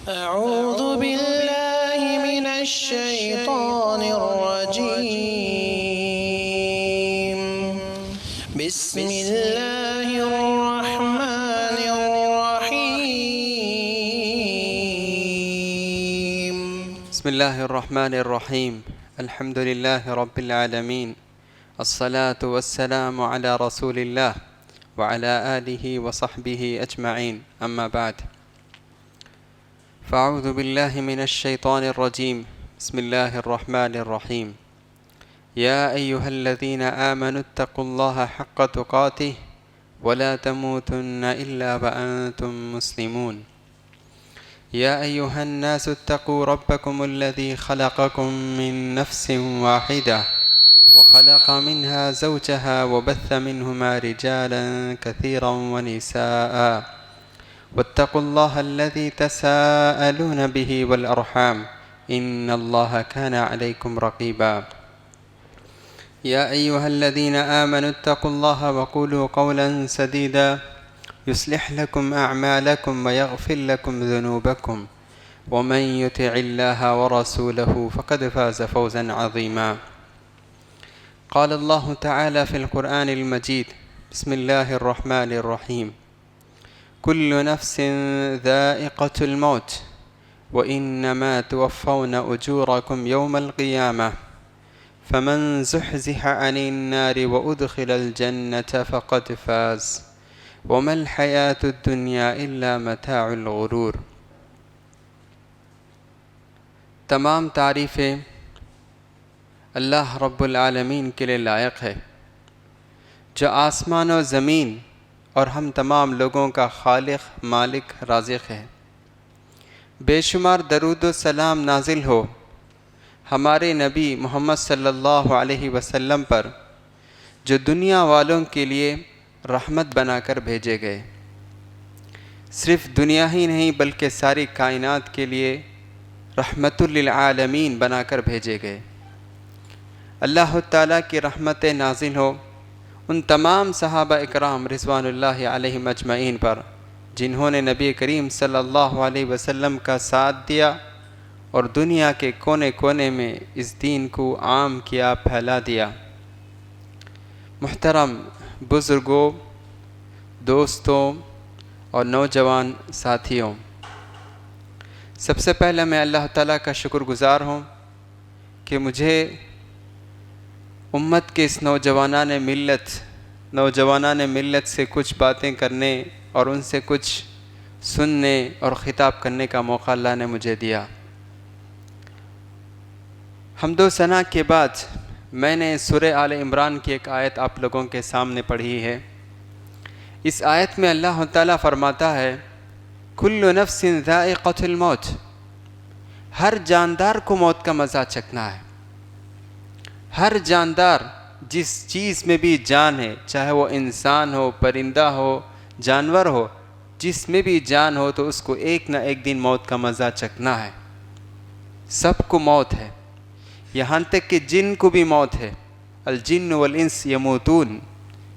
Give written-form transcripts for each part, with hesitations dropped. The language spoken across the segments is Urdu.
أعوذ بالله من الشيطان الرجيم بسم الله الرحمن الرحيم بسم الله الرحمن الرحيم الحمد لله رب العالمين الصلاة والسلام على رسول الله وعلى آله وصحبه أجمعين أما بعد فأعوذ بالله من الشيطان الرجيم بسم الله الرحمن الرحيم يا أيها الذين آمنوا اتقوا الله حق تقاته ولا تموتن إلا وأنتم مسلمون يا أيها الناس اتقوا ربكم الذي خلقكم من نفس واحدة وخلق منها زوجها وبث منهما رجالا كثيرا ونساء واتقوا الله الذي تساءلون به والأرحام إن الله كان عليكم رقيبا يا أيها الذين آمنوا اتقوا الله وقولوا قولا سديدا يصلح لكم أعمالكم ويغفر لكم ذنوبكم ومن يطع الله ورسوله فقد فاز فوزا عظيما قال الله تعالى في القرآن المجيد بسم الله الرحمن الرحيم كل نفس ذائقة الموت وإنما توفون أجوركم يوم القيامة فمن زحزح عن النار وأدخل الجنة فقد فاز وما الحياة الدنيا إلا متاع الغرور۔ تمام تعریفیں اللہ رب العالمین کے لیے لائق ہے، جو آسمان و زمین اور ہم تمام لوگوں کا خالق، مالک، رازق ہے۔ بے شمار درود و سلام نازل ہو ہمارے نبی محمد صلی اللہ علیہ وسلم پر، جو دنیا والوں کے لیے رحمت بنا کر بھیجے گئے۔ صرف دنیا ہی نہیں بلکہ ساری کائنات کے لیے رحمت للعالمین بنا کر بھیجے گئے۔ اللہ تعالیٰ کی رحمت نازل ہو ان تمام صحابہ اکرام رضوان اللہ علیہم اجمعین پر، جنہوں نے نبی کریم صلی اللہ علیہ وسلم کا ساتھ دیا اور دنیا کے کونے کونے میں اس دین کو عام کیا، پھیلا دیا۔ محترم بزرگوں، دوستوں اور نوجوان ساتھیوں، سب سے پہلے میں اللہ تعالیٰ کا شکر گزار ہوں کہ مجھے امت کے اس نوجوانان ملت سے کچھ باتیں کرنے اور ان سے کچھ سننے اور خطاب کرنے کا موقع اللہ نے مجھے دیا۔ حمد و ثنا کے بعد میں نے سورہ آل عمران کی ایک آیت آپ لوگوں کے سامنے پڑھی ہے۔ اس آیت میں اللہ تعالیٰ فرماتا ہے کل نفس ذائقۃ الموت، ہر جاندار کو موت کا مزہ چکھنا ہے۔ ہر جاندار، جس چیز میں بھی جان ہے، چاہے وہ انسان ہو، پرندہ ہو، جانور ہو، جس میں بھی جان ہو تو اس کو ایک نہ ایک دن موت کا مزہ چکھنا ہے۔ سب کو موت ہے، یہاں تک کہ جن کو بھی موت ہے۔ الجن والانس یموتون،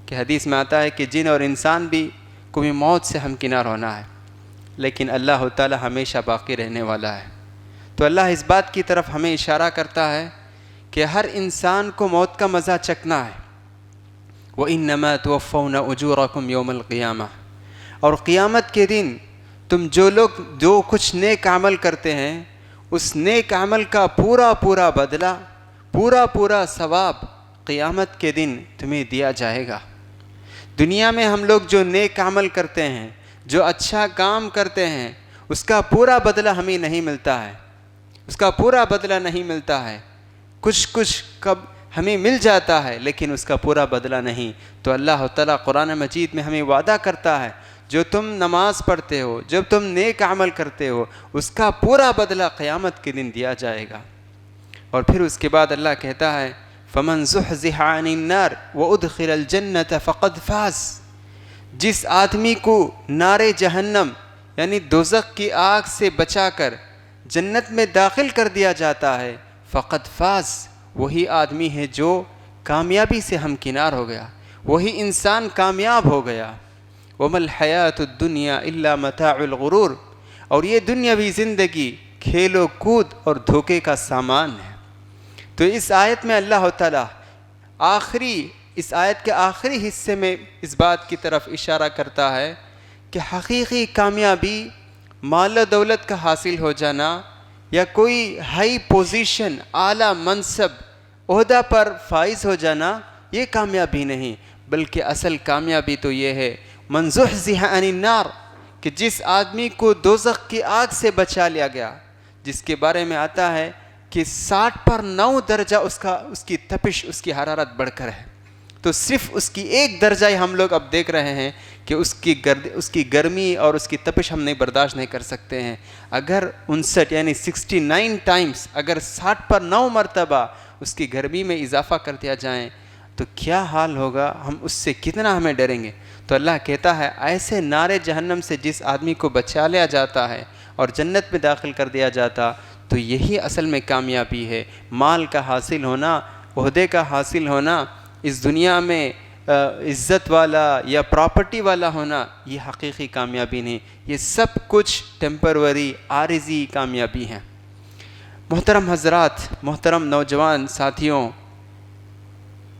کہ حدیث میں آتا ہے کہ جن اور انسان بھی کو بھی موت سے ہمکنار ہونا ہے، لیکن اللہ تعالیٰ ہمیشہ باقی رہنے والا ہے۔ تو اللہ اس بات کی طرف ہمیں اشارہ کرتا ہے کہ ہر انسان کو موت کا مزہ چکھنا ہے۔ وَإِنَّمَا تُوَفَّوْنَ أُجُورَكُمْ يَوْمَ الْقِيَامَةِ، اور قیامت کے دن تم جو کچھ نیک عمل کرتے ہیں، اس نیک عمل کا پورا بدلہ، پورا ثواب قیامت کے دن تمہیں دیا جائے گا۔ دنیا میں ہم لوگ جو نیک عمل کرتے ہیں، جو اچھا کام کرتے ہیں، اس کا پورا بدلہ ہمیں نہیں ملتا ہے، کچھ کب ہمیں مل جاتا ہے لیکن اس کا پورا بدلہ نہیں۔ تو اللہ تعالیٰ قرآن مجید میں ہمیں وعدہ کرتا ہے جو تم نماز پڑھتے ہو، جب تم نیک عمل کرتے ہو، اس کا پورا بدلہ قیامت کے دن دیا جائے گا۔ اور پھر اس کے بعد اللہ کہتا ہے فَمَنْ زُحْزِحَ عَنِ النَّارِ وَأُدْخِلَ الْجَنَّةَ فَقَدْ فَازَ، جس آدمی کو نار جہنم یعنی دوزخ کی آگ سے بچا کر جنت میں داخل کر دیا جاتا ہے، فقد فاز، وہی آدمی ہے جو کامیابی سے ہمکنار ہو گیا، وہی انسان کامیاب ہو گیا۔ وَمَا الْحَيَاةُ الدُّنْيَا إِلَّا مَتَاعُ الْغُرُورِ، اور یہ دنیاوی زندگی کھیل و کود اور دھوکے کا سامان ہے۔ تو اس آیت میں اللہ تعالیٰ اس آیت کے آخری حصے میں اس بات کی طرف اشارہ کرتا ہے کہ حقیقی کامیابی مال و دولت کا حاصل ہو جانا یا کوئی ہائی پوزیشن، اعلیٰ منصب، عہدہ پر فائز ہو جانا یہ کامیابی نہیں، بلکہ اصل کامیابی تو یہ ہے من زحزح عن النار، کہ جس آدمی کو دوزخ کی آگ سے بچا لیا گیا، جس کے بارے میں آتا ہے کہ 60 پر 9 درجہ اس کی تپش، اس کی حرارت بڑھ کر ہے، تو صرف اس کی 1 درجہ ہی ہم لوگ اب دیکھ رہے ہیں کہ اس کی گرمی اور اس کی تپش ہم نہیں برداشت نہیں کر سکتے ہیں۔ اگر 59 یعنی 69 ٹائمز اگر 60 پر 9 مرتبہ اس کی گرمی میں اضافہ کر دیا جائیں تو کیا حال ہوگا، ہم اس سے کتنا ہمیں ڈریں گے۔ تو اللہ کہتا ہے ایسے نار جہنم سے جس آدمی کو بچا لیا جاتا ہے اور جنت میں داخل کر دیا جاتا، تو یہی اصل میں کامیابی ہے۔ مال کا حاصل ہونا، عہدے کا حاصل ہونا، اس دنیا میں عزت والا یا پراپرٹی والا ہونا، یہ حقیقی کامیابی نہیں، یہ سب کچھ ٹیمپروری، عارضی کامیابی ہیں۔ محترم حضرات، محترم نوجوان ساتھیوں،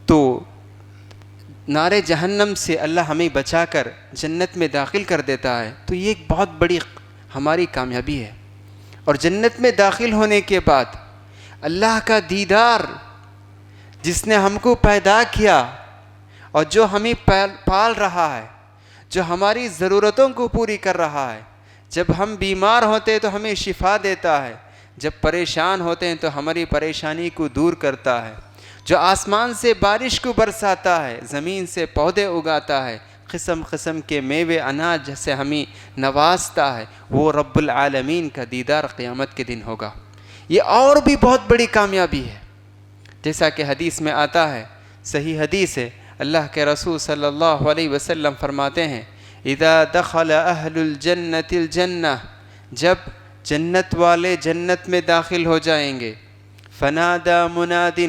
تو نار جہنم سے اللہ ہمیں بچا کر جنت میں داخل کر دیتا ہے، تو یہ ایک بہت بڑی ہماری کامیابی ہے۔ اور جنت میں داخل ہونے کے بعد اللہ کا دیدار، جس نے ہم کو پیدا کیا اور جو ہمیں پال رہا ہے، جو ہماری ضرورتوں کو پوری کر رہا ہے، جب ہم بیمار ہوتے ہیں تو ہمیں شفا دیتا ہے، جب پریشان ہوتے ہیں تو ہماری پریشانی کو دور کرتا ہے، جو آسمان سے بارش کو برساتا ہے، زمین سے پودے اگاتا ہے، قسم قسم کے میوے اناج سے ہمیں نوازتا ہے، وہ رب العالمین کا دیدار قیامت کے دن ہوگا۔ یہ اور بھی بہت بڑی کامیابی ہے، جیسا کہ حدیث میں آتا ہے، صحیح حدیث ہے، اللہ کے رسول صلی اللہ علیہ وسلم فرماتے ہیں اذا دخل اہل الجنت الجنہ، جب جنت والے جنت میں داخل ہو جائیں گے، فنادى مناد،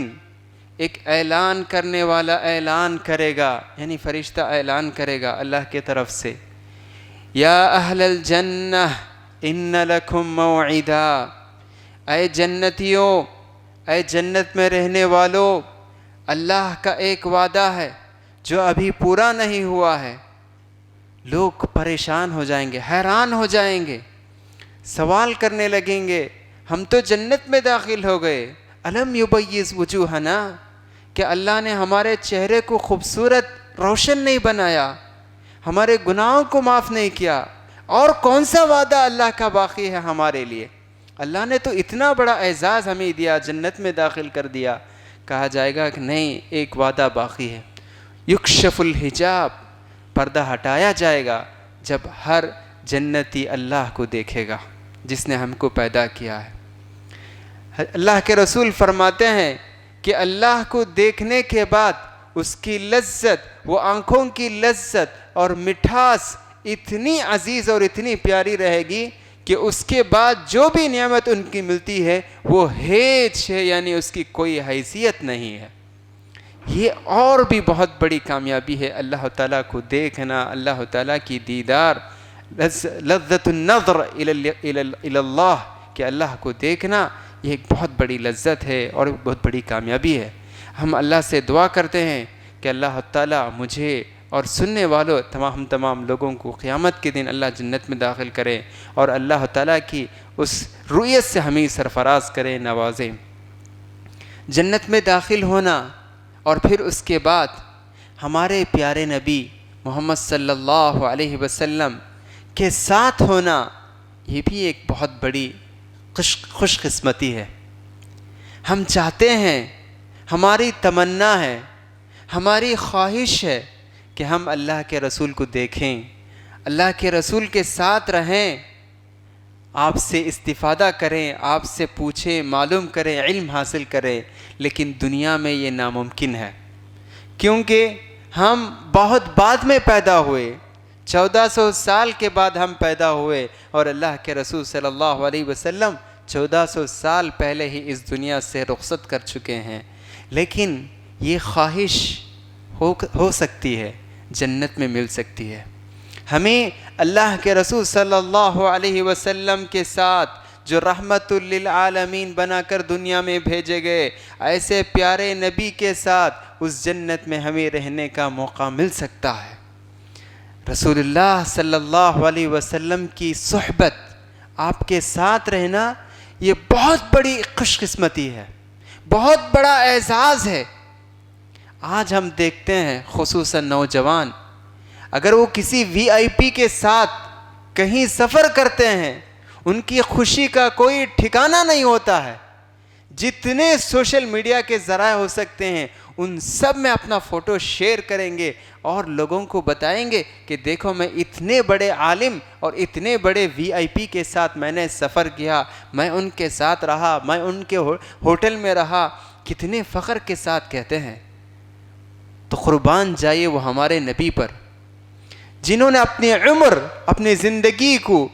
ایک اعلان کرنے والا اعلان کرے گا، یعنی فرشتہ اعلان کرے گا اللہ کی طرف سے، یا اہل الجنہ ان لکم موعدا، اے جنتیوں، اے جنت میں رہنے والوں، اللہ کا ایک وعدہ ہے جو ابھی پورا نہیں ہوا ہے۔ لوگ پریشان ہو جائیں گے، حیران ہو جائیں گے، سوال کرنے لگیں گے، ہم تو جنت میں داخل ہو گئے، الم یبیض وجوہنا، کہ اللہ نے ہمارے چہرے کو خوبصورت روشن نہیں بنایا، ہمارے گناہوں کو معاف نہیں کیا، اور کون سا وعدہ اللہ کا باقی ہے ہمارے لیے؟ اللہ نے تو اتنا بڑا اعزاز ہمیں دیا، جنت میں داخل کر دیا۔ کہا جائے گا کہ نہیں، ایک وعدہ باقی ہے، یکشف الحجاب، پردہ ہٹایا جائے گا جب ہر جنتی اللہ کو دیکھے گا جس نے ہم کو پیدا کیا ہے۔ اللہ کے رسول فرماتے ہیں کہ اللہ کو دیکھنے کے بعد اس کی لذت، وہ آنکھوں کی لذت اور مٹھاس اتنی عزیز اور اتنی پیاری رہے گی کہ اس کے بعد جو بھی نعمت ان کی ملتی ہے وہ ہیچ ہے، یعنی اس کی کوئی حیثیت نہیں ہے۔ یہ اور بھی بہت بڑی کامیابی ہے، اللہ تعالیٰ کو دیکھنا، اللہ تعالیٰ کی دیدار، لذت النظر الی اللہ، کہ اللہ کو دیکھنا یہ ایک بہت بڑی لذت ہے اور بہت بڑی کامیابی ہے۔ ہم اللہ سے دعا کرتے ہیں کہ اللہ تعالیٰ مجھے اور سننے والوں ہم تمام لوگوں کو قیامت کے دن اللہ جنت میں داخل کرے اور اللہ تعالیٰ کی اس رؤیت سے ہمیں سرفراز کرے، نوازے۔ جنت میں داخل ہونا اور پھر اس کے بعد ہمارے پیارے نبی محمد صلی اللہ علیہ وسلم کے ساتھ ہونا، یہ بھی ایک بہت بڑی خوش قسمتی ہے۔ ہم چاہتے ہیں، ہماری تمنا ہے، ہماری خواہش ہے کہ ہم اللہ کے رسول کو دیکھیں، اللہ کے رسول کے ساتھ رہیں، آپ سے استفادہ کریں، آپ سے پوچھیں، معلوم کریں، علم حاصل کریں، لیکن دنیا میں یہ ناممکن ہے، کیونکہ ہم بہت بعد میں پیدا ہوئے، 1400 سال کے بعد ہم پیدا ہوئے، اور اللہ کے رسول صلی اللہ علیہ وسلم 1400 سال پہلے ہی اس دنیا سے رخصت کر چکے ہیں۔ لیکن یہ خواہش ہو سکتی ہے، جنت میں مل سکتی ہے۔ ہمیں اللہ کے رسول صلی اللہ علیہ وسلم کے ساتھ جو رحمت للعالمین بنا کر دنیا میں بھیجے گئے، ایسے پیارے نبی کے ساتھ اس جنت میں ہمیں رہنے کا موقع مل سکتا ہے۔ رسول اللہ صلی اللہ علیہ وسلم کی صحبت، آپ کے ساتھ رہنا، یہ بہت بڑی خوش قسمتی ہے، بہت بڑا اعزاز ہے۔ آج ہم دیکھتے ہیں خصوصاً نوجوان، اگر وہ کسی وی آئی پی کے ساتھ کہیں سفر کرتے ہیں، ان کی خوشی کا کوئی ٹھکانہ نہیں ہوتا ہے۔ جتنے سوشل میڈیا کے ذرائع ہو سکتے ہیں ان سب میں اپنا فوٹو شیئر کریں گے اور لوگوں کو بتائیں گے کہ دیکھو میں اتنے بڑے عالم اور اتنے بڑے وی آئی پی کے ساتھ میں نے سفر کیا، میں ان کے ساتھ رہا، میں ان کے ہوٹل میں رہا، کتنے فخر کے ساتھ کہتے ہیں۔ تو قربان جائیے وہ ہمارے نبی پر، جنہوں نے اپنی عمر، اپنی زندگی کو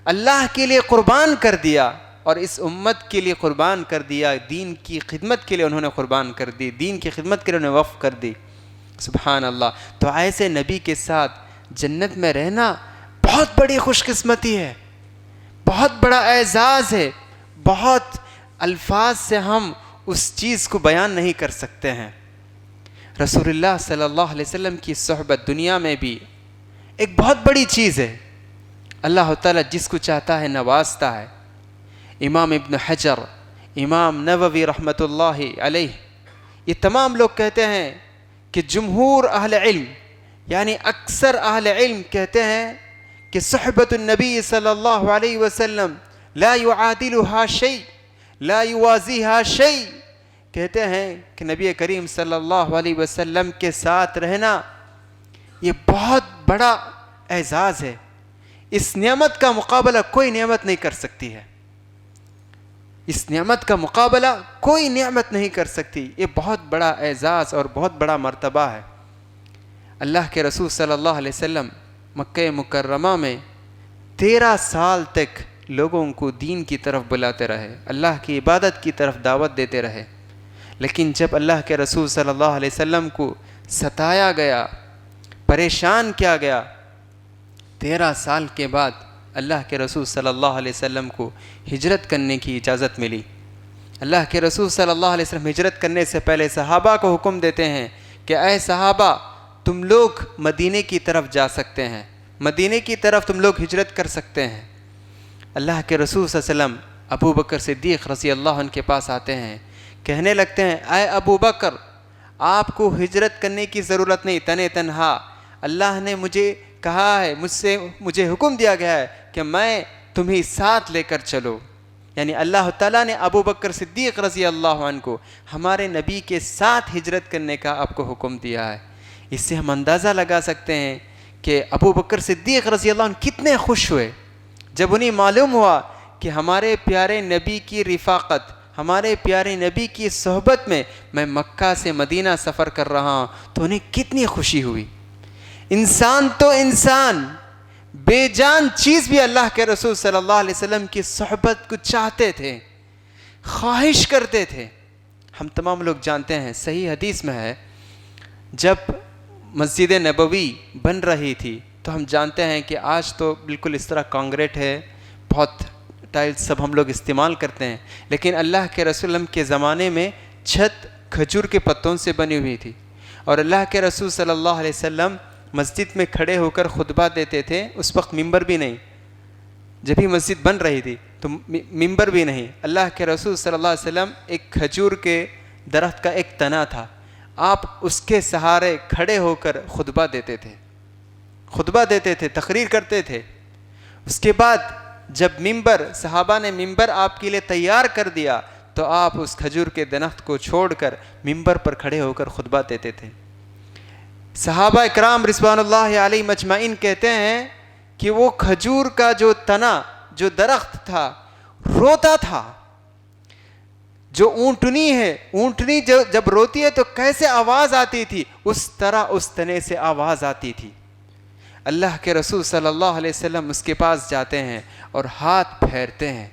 اللہ کے لیے قربان کر دیا اور اس امت کے لیے قربان کر دیا، دین کی خدمت کے لیے انہوں نے قربان کر دی، دین کی خدمت کے لیے انہوں نے وقف کر دی۔ سبحان اللہ۔ تو ایسے نبی کے ساتھ جنت میں رہنا بہت بڑی خوش قسمتی ہے، بہت بڑا اعزاز ہے، بہت الفاظ سے ہم اس چیز کو بیان نہیں کر سکتے ہیں۔ رسول اللہ صلی اللہ علیہ وسلم کی صحبت دنیا میں بھی ایک بہت بڑی چیز ہے۔ اللہ تعالیٰ جس کو چاہتا ہے نوازتا ہے۔ امام ابن حجر، امام نووی رحمۃ اللہ علیہ، یہ تمام لوگ کہتے ہیں کہ جمہور اہل علم، یعنی اکثر اہل علم کہتے ہیں کہ صحبت النبی صلی اللہ علیہ وسلم لا يعادلها شيء لا يوازيها شيء، کہتے ہیں کہ نبی کریم صلی اللہ علیہ وسلم کے ساتھ رہنا یہ بہت بڑا اعزاز ہے، اس نعمت کا مقابلہ کوئی نعمت نہیں کر سکتی ہے، اس نعمت کا مقابلہ کوئی نعمت نہیں کر سکتی، یہ بہت بڑا اعزاز اور بہت بڑا مرتبہ ہے۔ اللہ کے رسول صلی اللہ علیہ وسلم مکہ مکرمہ میں 13 سال تک لوگوں کو دین کی طرف بلاتے رہے، اللہ کی عبادت کی طرف دعوت دیتے رہے، لیکن جب اللہ کے رسول صلی اللہ علیہ وسلم کو ستایا گیا، پریشان کیا گیا، 13 سال کے بعد اللہ کے رسول صلی اللہ علیہ وسلم کو ہجرت کرنے کی اجازت ملی۔ اللہ کے رسول صلی اللہ علیہ وسلم ہجرت کرنے سے پہلے صحابہ کو حکم دیتے ہیں کہ اے صحابہ تم لوگ مدینے کی طرف جا سکتے ہیں، مدینے کی طرف تم لوگ ہجرت کر سکتے ہیں۔ اللہ کے رسول صلی اللہ علیہ وسلم ابو بکر صدیق رضی اللہ عنہ کے پاس آتے ہیں، کہنے لگتے ہیں اے ابو بکر آپ کو ہجرت کرنے کی ضرورت نہیں، تنے تنہا اللہ نے مجھے کہا ہے، مجھے حکم دیا گیا ہے کہ میں تمہیں ساتھ لے کر چلو، یعنی اللہ تعالیٰ نے ابو بکر صدیق رضی اللہ عنہ کو ہمارے نبی کے ساتھ ہجرت کرنے کا آپ کو حکم دیا ہے۔ اس سے ہم اندازہ لگا سکتے ہیں کہ ابو بکر صدیق رضی اللہ عنہ کتنے خوش ہوئے جب انہیں معلوم ہوا کہ ہمارے پیارے نبی کی رفاقت، ہمارے پیارے نبی کی صحبت میں میں مکہ سے مدینہ سفر کر رہا ہوں، تو انہیں کتنی خوشی ہوئی۔ انسان تو انسان، بے جان چیز بھی اللہ کے رسول صلی اللہ علیہ وسلم کی صحبت کو چاہتے تھے، خواہش کرتے تھے۔ ہم تمام لوگ جانتے ہیں، صحیح حدیث میں ہے، جب مسجد نبوی بن رہی تھی تو ہم جانتے ہیں کہ آج تو بالکل اس طرح کانکریٹ ہے، بہت ٹائلز سب ہم لوگ استعمال کرتے ہیں، لیکن اللہ کے رسول کے زمانے میں چھت کھجور کے پتوں سے بنی ہوئی تھی، اور اللہ کے رسول صلی اللہ علیہ وسلم مسجد میں کھڑے ہو کر خطبہ دیتے تھے۔ اس وقت ممبر بھی نہیں، جب ہی مسجد بن رہی تھی تو ممبر بھی نہیں، اللہ کے رسول صلی اللہ علیہ وسلم ایک کھجور کے درخت کا ایک تنا تھا، آپ اس کے سہارے کھڑے ہو کر خطبہ دیتے تھے، تقریر کرتے تھے۔ اس کے بعد جب صحابہ نے ممبر آپ کے لیے تیار کر دیا تو آپ اس کھجور کے درخت کو چھوڑ کر ممبر پر کھڑے ہو کر خطبہ دیتے تھے۔ صحابہ اکرام رضوان اللہ علیہ مجمعین کہتے ہیں کہ وہ کھجور کا جو تنا، جو درخت تھا، روتا تھا۔ جو اونٹنی ہے، اونٹنی جب روتی ہے تو کیسے آواز آتی تھی، اس طرح اس تنے سے آواز آتی تھی۔ اللہ کے رسول صلی اللہ علیہ وسلم اس کے پاس جاتے ہیں اور ہاتھ پھیرتے ہیں،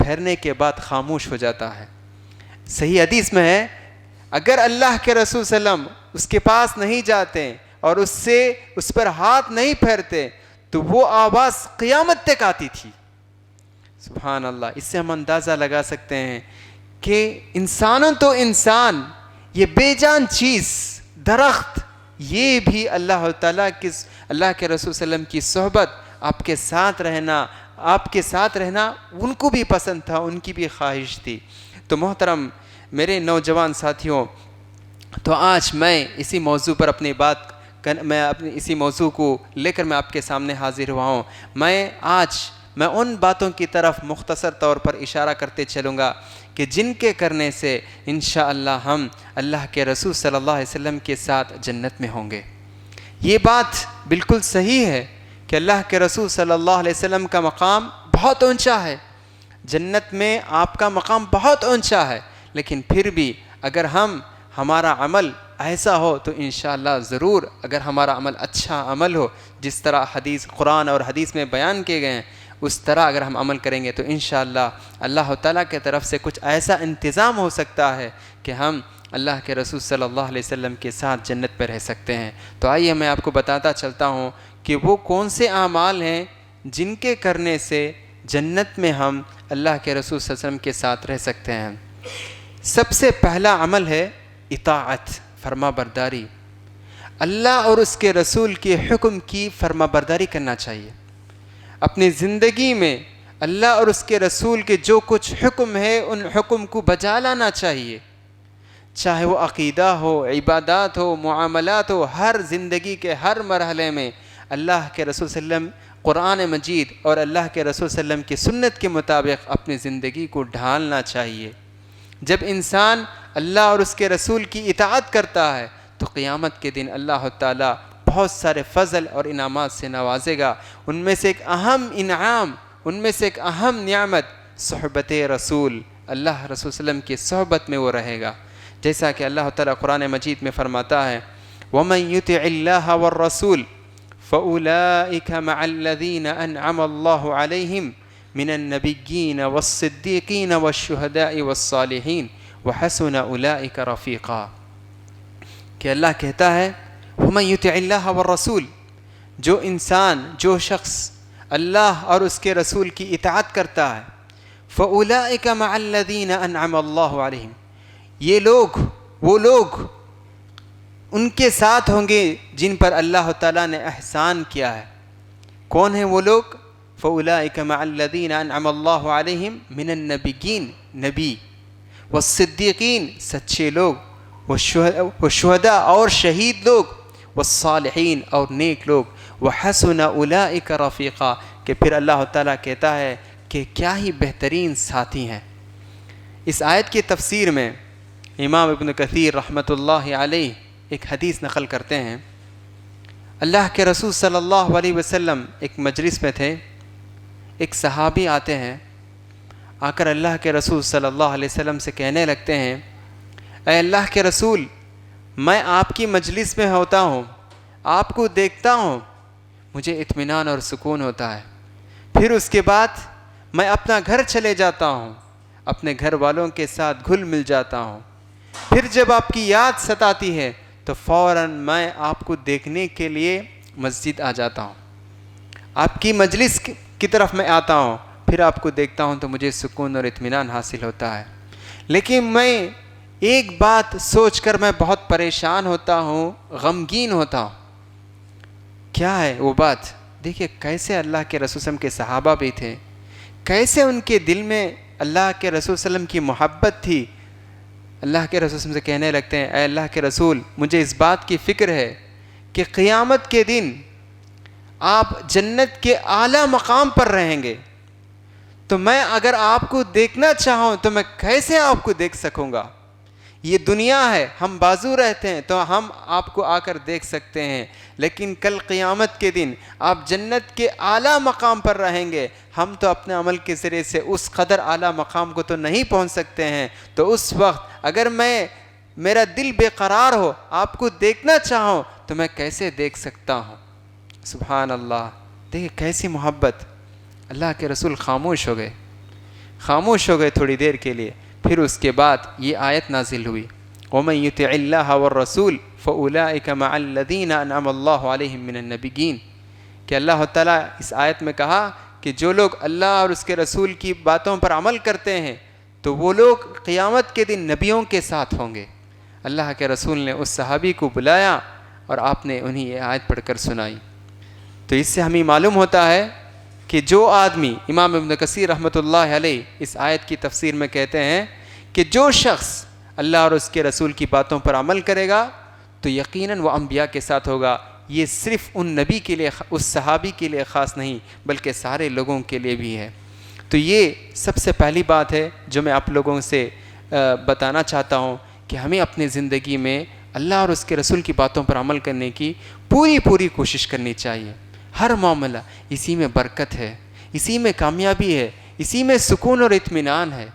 پھیرنے کے بعد خاموش ہو جاتا ہے۔ صحیح حدیث میں ہے اگر اللہ کے رسول صلی اللہ علیہ وسلم اس کے پاس نہیں جاتے اور اس پر ہاتھ نہیں پھیرتے تو وہ آواز قیامت تک آتی تھی. سبحان اللہ. اس سے ہم اندازہ لگا سکتے ہیں کہ انسانوں تو انسان، یہ بے جان چیز درخت، یہ بھی اللہ تعالیٰ کے رسول صلی اللہ علیہ وسلم کی صحبت، آپ کے ساتھ رہنا ان کو بھی پسند تھا، ان کی بھی خواہش تھی. تو محترم میرے نوجوان ساتھیوں، تو آج میں اسی موضوع پر اسی موضوع کو لے کر میں آپ کے سامنے حاضر ہوا ہوں. میں ان باتوں کی طرف مختصر طور پر اشارہ کرتے چلوں گا کہ جن کے کرنے سے انشاءاللہ ہم اللہ کے رسول صلی اللہ علیہ وسلم کے ساتھ جنت میں ہوں گے. یہ بات بالکل صحیح ہے کہ اللہ کے رسول صلی اللہ علیہ وسلم کا مقام بہت اونچا ہے، جنت میں آپ کا مقام بہت اونچا ہے. لیکن پھر بھی اگر ہمارا عمل ایسا ہو تو انشاءاللہ ضرور، اگر ہمارا عمل اچھا عمل ہو، جس طرح قرآن اور حدیث میں بیان کیے گئے ہیں، اس طرح اگر ہم عمل کریں گے تو انشاءاللہ اللہ تعالیٰ کی طرف سے کچھ ایسا انتظام ہو سکتا ہے کہ ہم اللہ کے رسول صلی اللہ علیہ وسلم کے ساتھ جنت پہ رہ سکتے ہیں. تو آئیے میں آپ کو بتاتا چلتا ہوں کہ وہ کون سے اعمال ہیں جن کے کرنے سے جنت میں ہم اللہ کے رسول صلی اللہ علیہ وسلم کے ساتھ رہ سکتے ہیں. سب سے پہلا عمل ہے اطاعت، فرما برداری. اللہ اور اس کے رسول کے حکم کی فرما برداری کرنا چاہیے. اپنی زندگی میں اللہ اور اس کے رسول کے جو کچھ حکم ہے ان حکم کو بجا لانا چاہیے، چاہے وہ عقیدہ ہو، عبادات ہو، معاملات ہو. ہر زندگی کے ہر مرحلے میں اللہ کے رسول صلی اللہ علیہ وسلم قرآن مجید اور اللہ کے رسول صلی اللہ علیہ وسلم کی سنت کے مطابق اپنی زندگی کو ڈھالنا چاہیے. جب انسان اللہ اور اس کے رسول کی اطاعت کرتا ہے تو قیامت کے دن اللہ تعالیٰ بہت سارے فضل اور انعامات سے نوازے گا. ان میں سے ایک اہم انعام، ان میں سے ایک اہم نعمت صحبت رسول، اللہ رسول صلی اللہ علیہ وسلم کی صحبت میں وہ رہے گا. جیسا کہ اللہ تعالیٰ قرآن مجید میں فرماتا ہے وَمَن يُطِعِ اللَّهَ وَالرَّسُولَ فَأُولَئِكَ مَعَ الَّذِينَ أَنْعَمَ اللَّهُ عَلَيْهِمْ مِنَ النَّبِيِّينَ وَالصِّدِّيقِينَ وَالشُّهَدَاءِ وَالصَّالِحِينَ وَحَسُنَ أُولَئِكَ رَفِيقًا. کہ اللہ کہتا ہے وَمَن يُطِعِ اللَّهَ وَالرَّسُولَ، جو انسان، جو شخص اللہ اور اس کے رسول کی اطاعت کرتا ہے، فَأُولَئِكَ مَعَ الَّذِينَ أَنْعَمَ اللَّهُ عَلَيْهِمْ، وہ لوگ ان کے ساتھ ہوں گے جن پر اللہ تعالیٰ نے احسان کیا ہے. کون ہیں وہ لوگ؟ فَأُولَئِكَ مَعَ الَّذِينَ أَنْعَمَ اللَّهُ عَلَيْهِمْ مِنَ النَّبِيِّينَ، نبی، والصدیقین، سچے لوگ، والشہداء اور شہید لوگ، والصالحین اور نیک لوگ، وحسن اولئک رفیقا. کہ پھر اللہ تعالیٰ کہتا ہے کہ کیا ہی بہترین ساتھی ہیں. اس آیت کی تفسیر میں امام ابن کثیر رحمۃ اللہ علیہ ایک حدیث نقل کرتے ہیں. اللہ کے رسول صلی اللہ علیہ وسلم ایک مجلس میں تھے، ایک صحابی آتے ہیں، آ کر اللہ کے رسول صلی اللہ علیہ وسلم سے کہنے لگتے ہیں اے اللہ کے رسول، میں آپ کی مجلس میں ہوتا ہوں، آپ کو دیکھتا ہوں، مجھے اطمینان اور سکون ہوتا ہے. پھر اس کے بعد میں اپنا گھر چلے جاتا ہوں، اپنے گھر والوں کے ساتھ گھل مل جاتا ہوں. پھر جب آپ کی یاد ستاتی ہے تو فوراً میں آپ کو دیکھنے کے لیے مسجد آ جاتا ہوں، آپ کی مجلس کی طرف میں آتا ہوں، پھر آپ کو دیکھتا ہوں تو مجھے سکون اور اطمینان حاصل ہوتا ہے. لیکن میں ایک بات سوچ کر میں بہت پریشان ہوتا ہوں، غمگین ہوتا ہوں. کیا ہے وہ بات؟ دیکھیے کیسے اللہ کے رسول صلی اللہ علیہ وسلم کے صحابہ بھی تھے، کیسے ان کے دل میں اللہ کے رسول صلی اللہ علیہ وسلم کی محبت تھی. اللہ کے رسول صلی اللہ علیہ وسلم سے کہنے لگتے ہیں اے اللہ کے رسول، مجھے اس بات کی فکر ہے کہ قیامت کے دن آپ جنت کے اعلیٰ مقام پر رہیں گے، تو میں اگر آپ کو دیکھنا چاہوں تو میں کیسے آپ کو دیکھ سکوں گا؟ یہ دنیا ہے، ہم بازو رہتے ہیں تو ہم آپ کو آ کر دیکھ سکتے ہیں، لیکن کل قیامت کے دن آپ جنت کے اعلیٰ مقام پر رہیں گے. ہم تو اپنے عمل کے ذریعے سے اس قدر اعلیٰ مقام کو تو نہیں پہنچ سکتے ہیں. تو اس وقت اگر میرا دل بے قرار ہو، آپ کو دیکھنا چاہوں تو میں کیسے دیکھ سکتا ہوں؟ سبحان اللہ. دیکھیں کیسی محبت. اللہ کے رسول خاموش ہو گئے تھوڑی دیر کے لیے. پھر اس کے بعد یہ آیت نازل ہوئی وَمَن يُطِعِ اللَّهَ وَالرَّسُولَ فَأُولَئِكَ مَعَ الَّذِينَ أَنْعَمَ اللَّهُ عَلَيْهِمْ مِنَ النَّبِيِّينَ. کہ اللہ تعالیٰ اس آیت میں کہا کہ جو لوگ اللہ اور اس کے رسول کی باتوں پر عمل کرتے ہیں تو وہ لوگ قیامت کے دن نبیوں کے ساتھ ہوں گے۔ اللہ کے رسول نے اس صحابی کو بلایا اور آپ نے انہیں یہ آیت پڑھ کر سنائی۔ تو اس سے ہمیں معلوم ہوتا ہے کہ جو آدمی، امام ابن کثیر رحمۃ اللہ علیہ اس آیت کی تفسیر میں کہتے ہیں کہ جو شخص اللہ اور اس کے رسول کی باتوں پر عمل کرے گا تو یقیناً وہ انبیاء کے ساتھ ہوگا۔ یہ صرف ان نبی کے لیے، اس صحابی کے لیے خاص نہیں بلکہ سارے لوگوں کے لیے بھی ہے۔ تو یہ سب سے پہلی بات ہے جو میں آپ لوگوں سے بتانا چاہتا ہوں کہ ہمیں اپنی زندگی میں اللہ اور اس کے رسول کی باتوں پر عمل کرنے کی پوری کوشش کرنی چاہیے۔ ہر معاملہ اسی میں برکت ہے، اسی میں کامیابی ہے، اسی میں سکون اور اطمینان ہے۔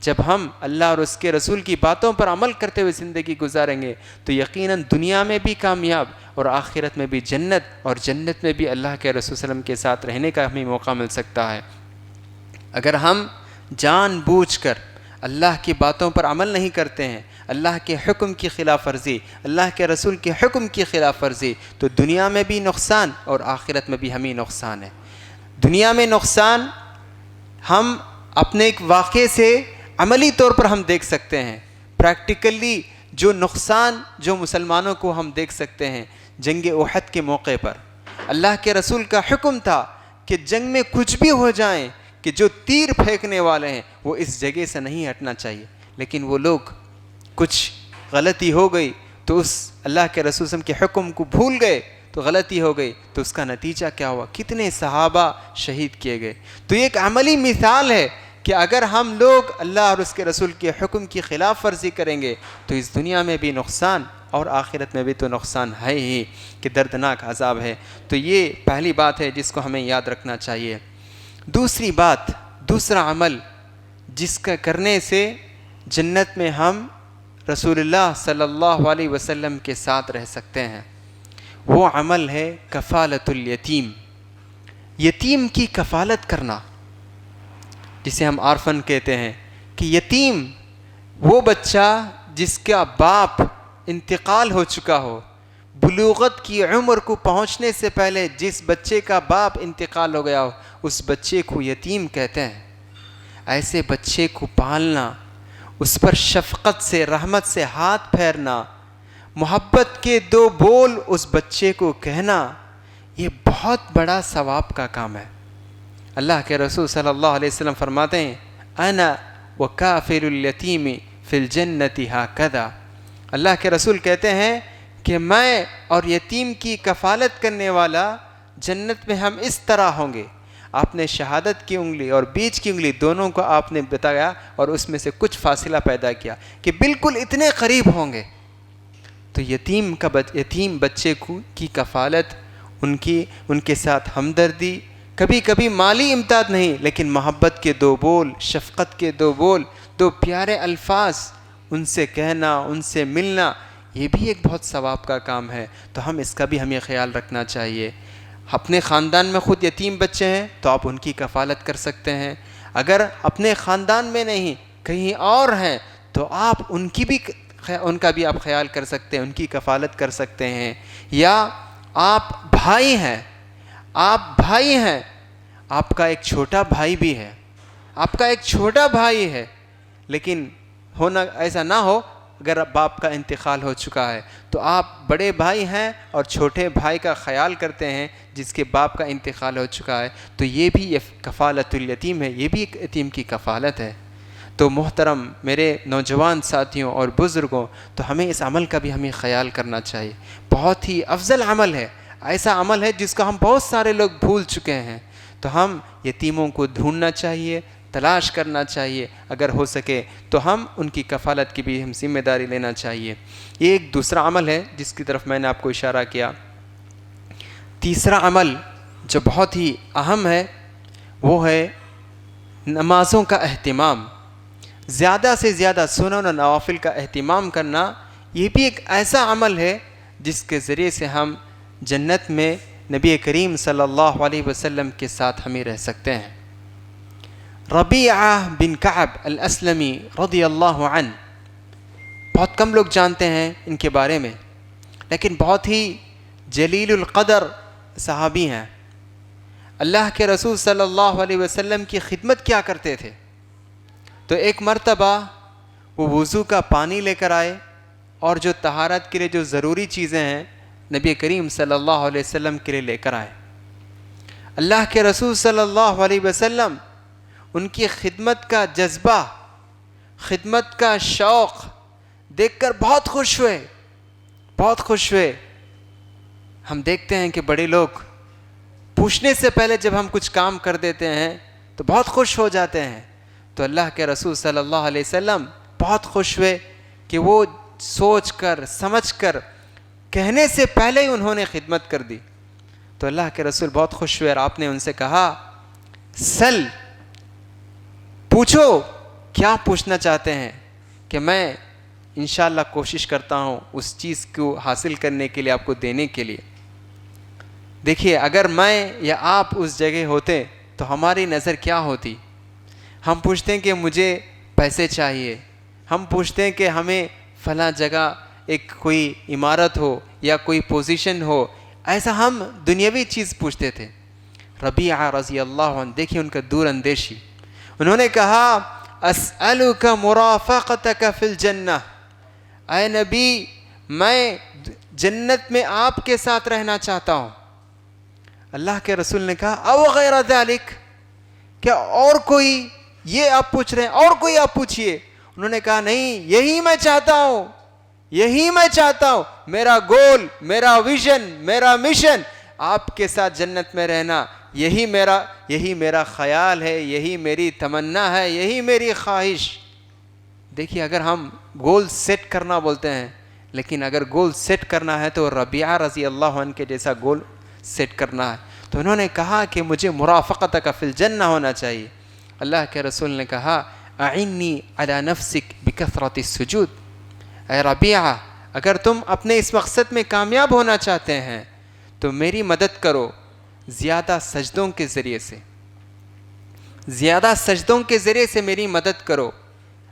جب ہم اللہ اور اس کے رسول کی باتوں پر عمل کرتے ہوئے زندگی گزاریں گے تو یقیناً دنیا میں بھی کامیاب اور آخرت میں بھی جنت، اور جنت میں بھی اللہ کے رسول صلی اللہ علیہ وسلم کے ساتھ رہنے کا ہمیں موقع مل سکتا ہے۔ اگر ہم جان بوجھ کر اللہ کی باتوں پر عمل نہیں کرتے ہیں، اللہ کے حکم کی خلاف ورزی، اللہ کے رسول کے حکم کی خلاف ورزی، تو دنیا میں بھی نقصان اور آخرت میں بھی ہمیں نقصان ہے۔ دنیا میں نقصان ہم اپنے ایک واقعے سے عملی طور پر ہم دیکھ سکتے ہیں، پریکٹیکلی جو نقصان جو مسلمانوں کو ہم دیکھ سکتے ہیں۔ جنگ احد کے موقع پر اللہ کے رسول کا حکم تھا کہ جنگ میں کچھ بھی ہو جائیں کہ جو تیر پھینکنے والے ہیں وہ اس جگہ سے نہیں ہٹنا چاہیے، لیکن وہ لوگ کچھ غلطی ہو گئی تو اس اللہ کے رسول صلی اللہ علیہ وسلم کے حکم کو بھول گئے تو غلطی ہو گئی، تو اس کا نتیجہ کیا ہوا؟ کتنے صحابہ شہید کیے گئے۔ تو یہ ایک عملی مثال ہے کہ اگر ہم لوگ اللہ اور اس کے رسول کے حکم کی خلاف ورزی کریں گے تو اس دنیا میں بھی نقصان اور آخرت میں بھی تو نقصان ہے ہی، کہ دردناک عذاب ہے۔ تو یہ پہلی بات ہے جس کو ہمیں یاد رکھنا چاہیے۔ دوسری بات، دوسرا عمل جس کا کرنے سے جنت میں ہم رسول اللہ صلی اللہ علیہ وسلم کے ساتھ رہ سکتے ہیں، وہ عمل ہے کفالت الیتیم، یتیم کی کفالت کرنا، جسے ہم آرفن کہتے ہیں۔ کہ یتیم وہ بچہ جس کا باپ انتقال ہو چکا ہو، بلوغت کی عمر کو پہنچنے سے پہلے جس بچے کا باپ انتقال ہو گیا ہو، اس بچے کو یتیم کہتے ہیں۔ ایسے بچے کو پالنا، اس پر شفقت سے، رحمت سے ہاتھ پھیرنا، محبت کے دو بول اس بچے کو کہنا، یہ بہت بڑا ثواب کا کام ہے۔ اللہ کے رسول صلی اللہ علیہ وسلم فرماتے ہیں انا وکافر الیتیم فی الجنت ہکذا۔ اللہ کے رسول کہتے ہیں کہ میں اور یتیم کی کفالت کرنے والا جنت میں ہم اس طرح ہوں گے۔ آپ نے شہادت کی انگلی اور بیچ کی انگلی دونوں کو آپ نے بتایا اور اس میں سے کچھ فاصلہ پیدا کیا کہ بالکل اتنے قریب ہوں گے۔ تو یتیم بچے کی کفالت، ان کے ساتھ ہمدردی، کبھی کبھی مالی امداد نہیں لیکن محبت کے دو بول، شفقت کے دو بول، دو پیارے الفاظ ان سے کہنا، ان سے ملنا، یہ بھی ایک بہت ثواب کا کام ہے۔ تو ہم اس کا بھی ہمیں خیال رکھنا چاہیے۔ اپنے خاندان میں خود یتیم بچے ہیں تو آپ ان کی کفالت کر سکتے ہیں، اگر اپنے خاندان میں نہیں کہیں اور ہیں تو آپ ان کا بھی آپ خیال کر سکتے ہیں، ان کی کفالت کر سکتے ہیں۔ یا آپ بھائی ہیں، آپ کا ایک چھوٹا بھائی بھی ہے، آپ کا ایک چھوٹا بھائی ہے، لیکن ایسا نہ ہو اگر باپ کا انتقال ہو چکا ہے تو آپ بڑے بھائی ہیں اور چھوٹے بھائی کا خیال کرتے ہیں جس کے باپ کا انتقال ہو چکا ہے، تو یہ بھی کفالت الیتیم ہے، یہ بھی ایک یتیم کی کفالت ہے۔ تو محترم میرے نوجوان ساتھیوں اور بزرگوں، تو ہمیں اس عمل کا بھی ہمیں خیال کرنا چاہیے۔ بہت ہی افضل عمل ہے، ایسا عمل ہے جس کو ہم بہت سارے لوگ بھول چکے ہیں۔ تو ہم یتیموں کو ڈھونڈنا چاہیے، تلاش کرنا چاہیے، اگر ہو سکے تو ہم ان کی کفالت کی بھی ہم ذمہ داری لینا چاہیے۔ یہ ایک دوسرا عمل ہے جس کی طرف میں نے آپ کو اشارہ کیا۔ تیسرا عمل جو بہت ہی اہم ہے وہ ہے نمازوں کا اہتمام، زیادہ سے زیادہ سنن و نوافل کا اہتمام کرنا۔ یہ بھی ایک ایسا عمل ہے جس کے ذریعے سے ہم جنت میں نبی کریم صلی اللہ علیہ وسلم کے ساتھ ہمیں رہ سکتے ہیں۔ ربیعہ بن کعب الاسلمی رضی اللہ عنہ، بہت کم لوگ جانتے ہیں ان کے بارے میں، لیکن بہت ہی جلیل القدر صحابی ہیں۔ اللہ کے رسول صلی اللہ علیہ وسلم کی خدمت کیا کرتے تھے. تو ایک مرتبہ وہ وضو کا پانی لے کر آئے اور جو طہارت کے لیے جو ضروری چیزیں ہیں نبی کریم صلی اللہ علیہ وسلم کے لیے لے کر آئے. اللہ کے رسول صلی اللہ علیہ وسلم ان کی خدمت کا جذبہ، خدمت کا شوق دیکھ کر بہت خوش ہوئے، بہت خوش ہوئے. ہم دیکھتے ہیں کہ بڑے لوگ پوچھنے سے پہلے جب ہم کچھ کام کر دیتے ہیں تو بہت خوش ہو جاتے ہیں. تو اللہ کے رسول صلی اللہ علیہ وسلم بہت خوش ہوئے کہ وہ سوچ کر سمجھ کر کہنے سے پہلے ہی انہوں نے خدمت کر دی. تو اللہ کے رسول بہت خوش ہوئے اور آپ نے ان سے کہا سل، پوچھو کیا پوچھنا چاہتے ہیں کہ میں انشاءاللہ کوشش کرتا ہوں اس چیز کو حاصل کرنے کے لیے، آپ کو دینے کے لیے. دیکھیے اگر میں یا آپ اس جگہ ہوتے تو ہماری نظر کیا ہوتی؟ ہم پوچھتے ہیں کہ مجھے پیسے چاہیے، ہم پوچھتے ہیں کہ ہمیں فلاں جگہ ایک کوئی عمارت ہو یا کوئی پوزیشن ہو، ایسا ہم دنیاوی چیز پوچھتے تھے. ربیعہ رضی اللہ عنہ، دیکھیے ان کا دور اندیشی. انہوں نے کہا اسألک مرافقتک فی الجنہ، اے نبی میں جنت میں آپ کے ساتھ رہنا چاہتا ہوں. اللہ کے رسول نے کہا او غیر ذالک، کیا اور کوئی؟ یہ آپ پوچھ رہے ہیں، اور کوئی آپ پوچھئے. انہوں نے کہا نہیں، یہی میں چاہتا ہوں، یہی میں چاہتا ہوں، میرا گول، میرا ویژن، میرا مشن آپ کے ساتھ جنت میں رہنا، یہی میرا خیال ہے، یہی میری تمنا ہے، یہی میری خواہش. دیکھیے اگر ہم گول سیٹ کرنا بولتے ہیں، لیکن اگر گول سیٹ کرنا ہے تو ربیعہ رضی اللہ عنہ کے جیسا گول سیٹ کرنا ہے. تو انہوں نے کہا کہ مجھے مرافقتک فی الجنہ ہونا چاہیے. اللہ کے رسول نے کہا اعنی علی نفسک بکثرۃ السجود، اے ربیعہ اگر تم اپنے اس مقصد میں کامیاب ہونا چاہتے ہیں تو میری مدد کرو زیادہ سجدوں کے ذریعے سے، زیادہ سجدوں کے ذریعے سے میری مدد کرو.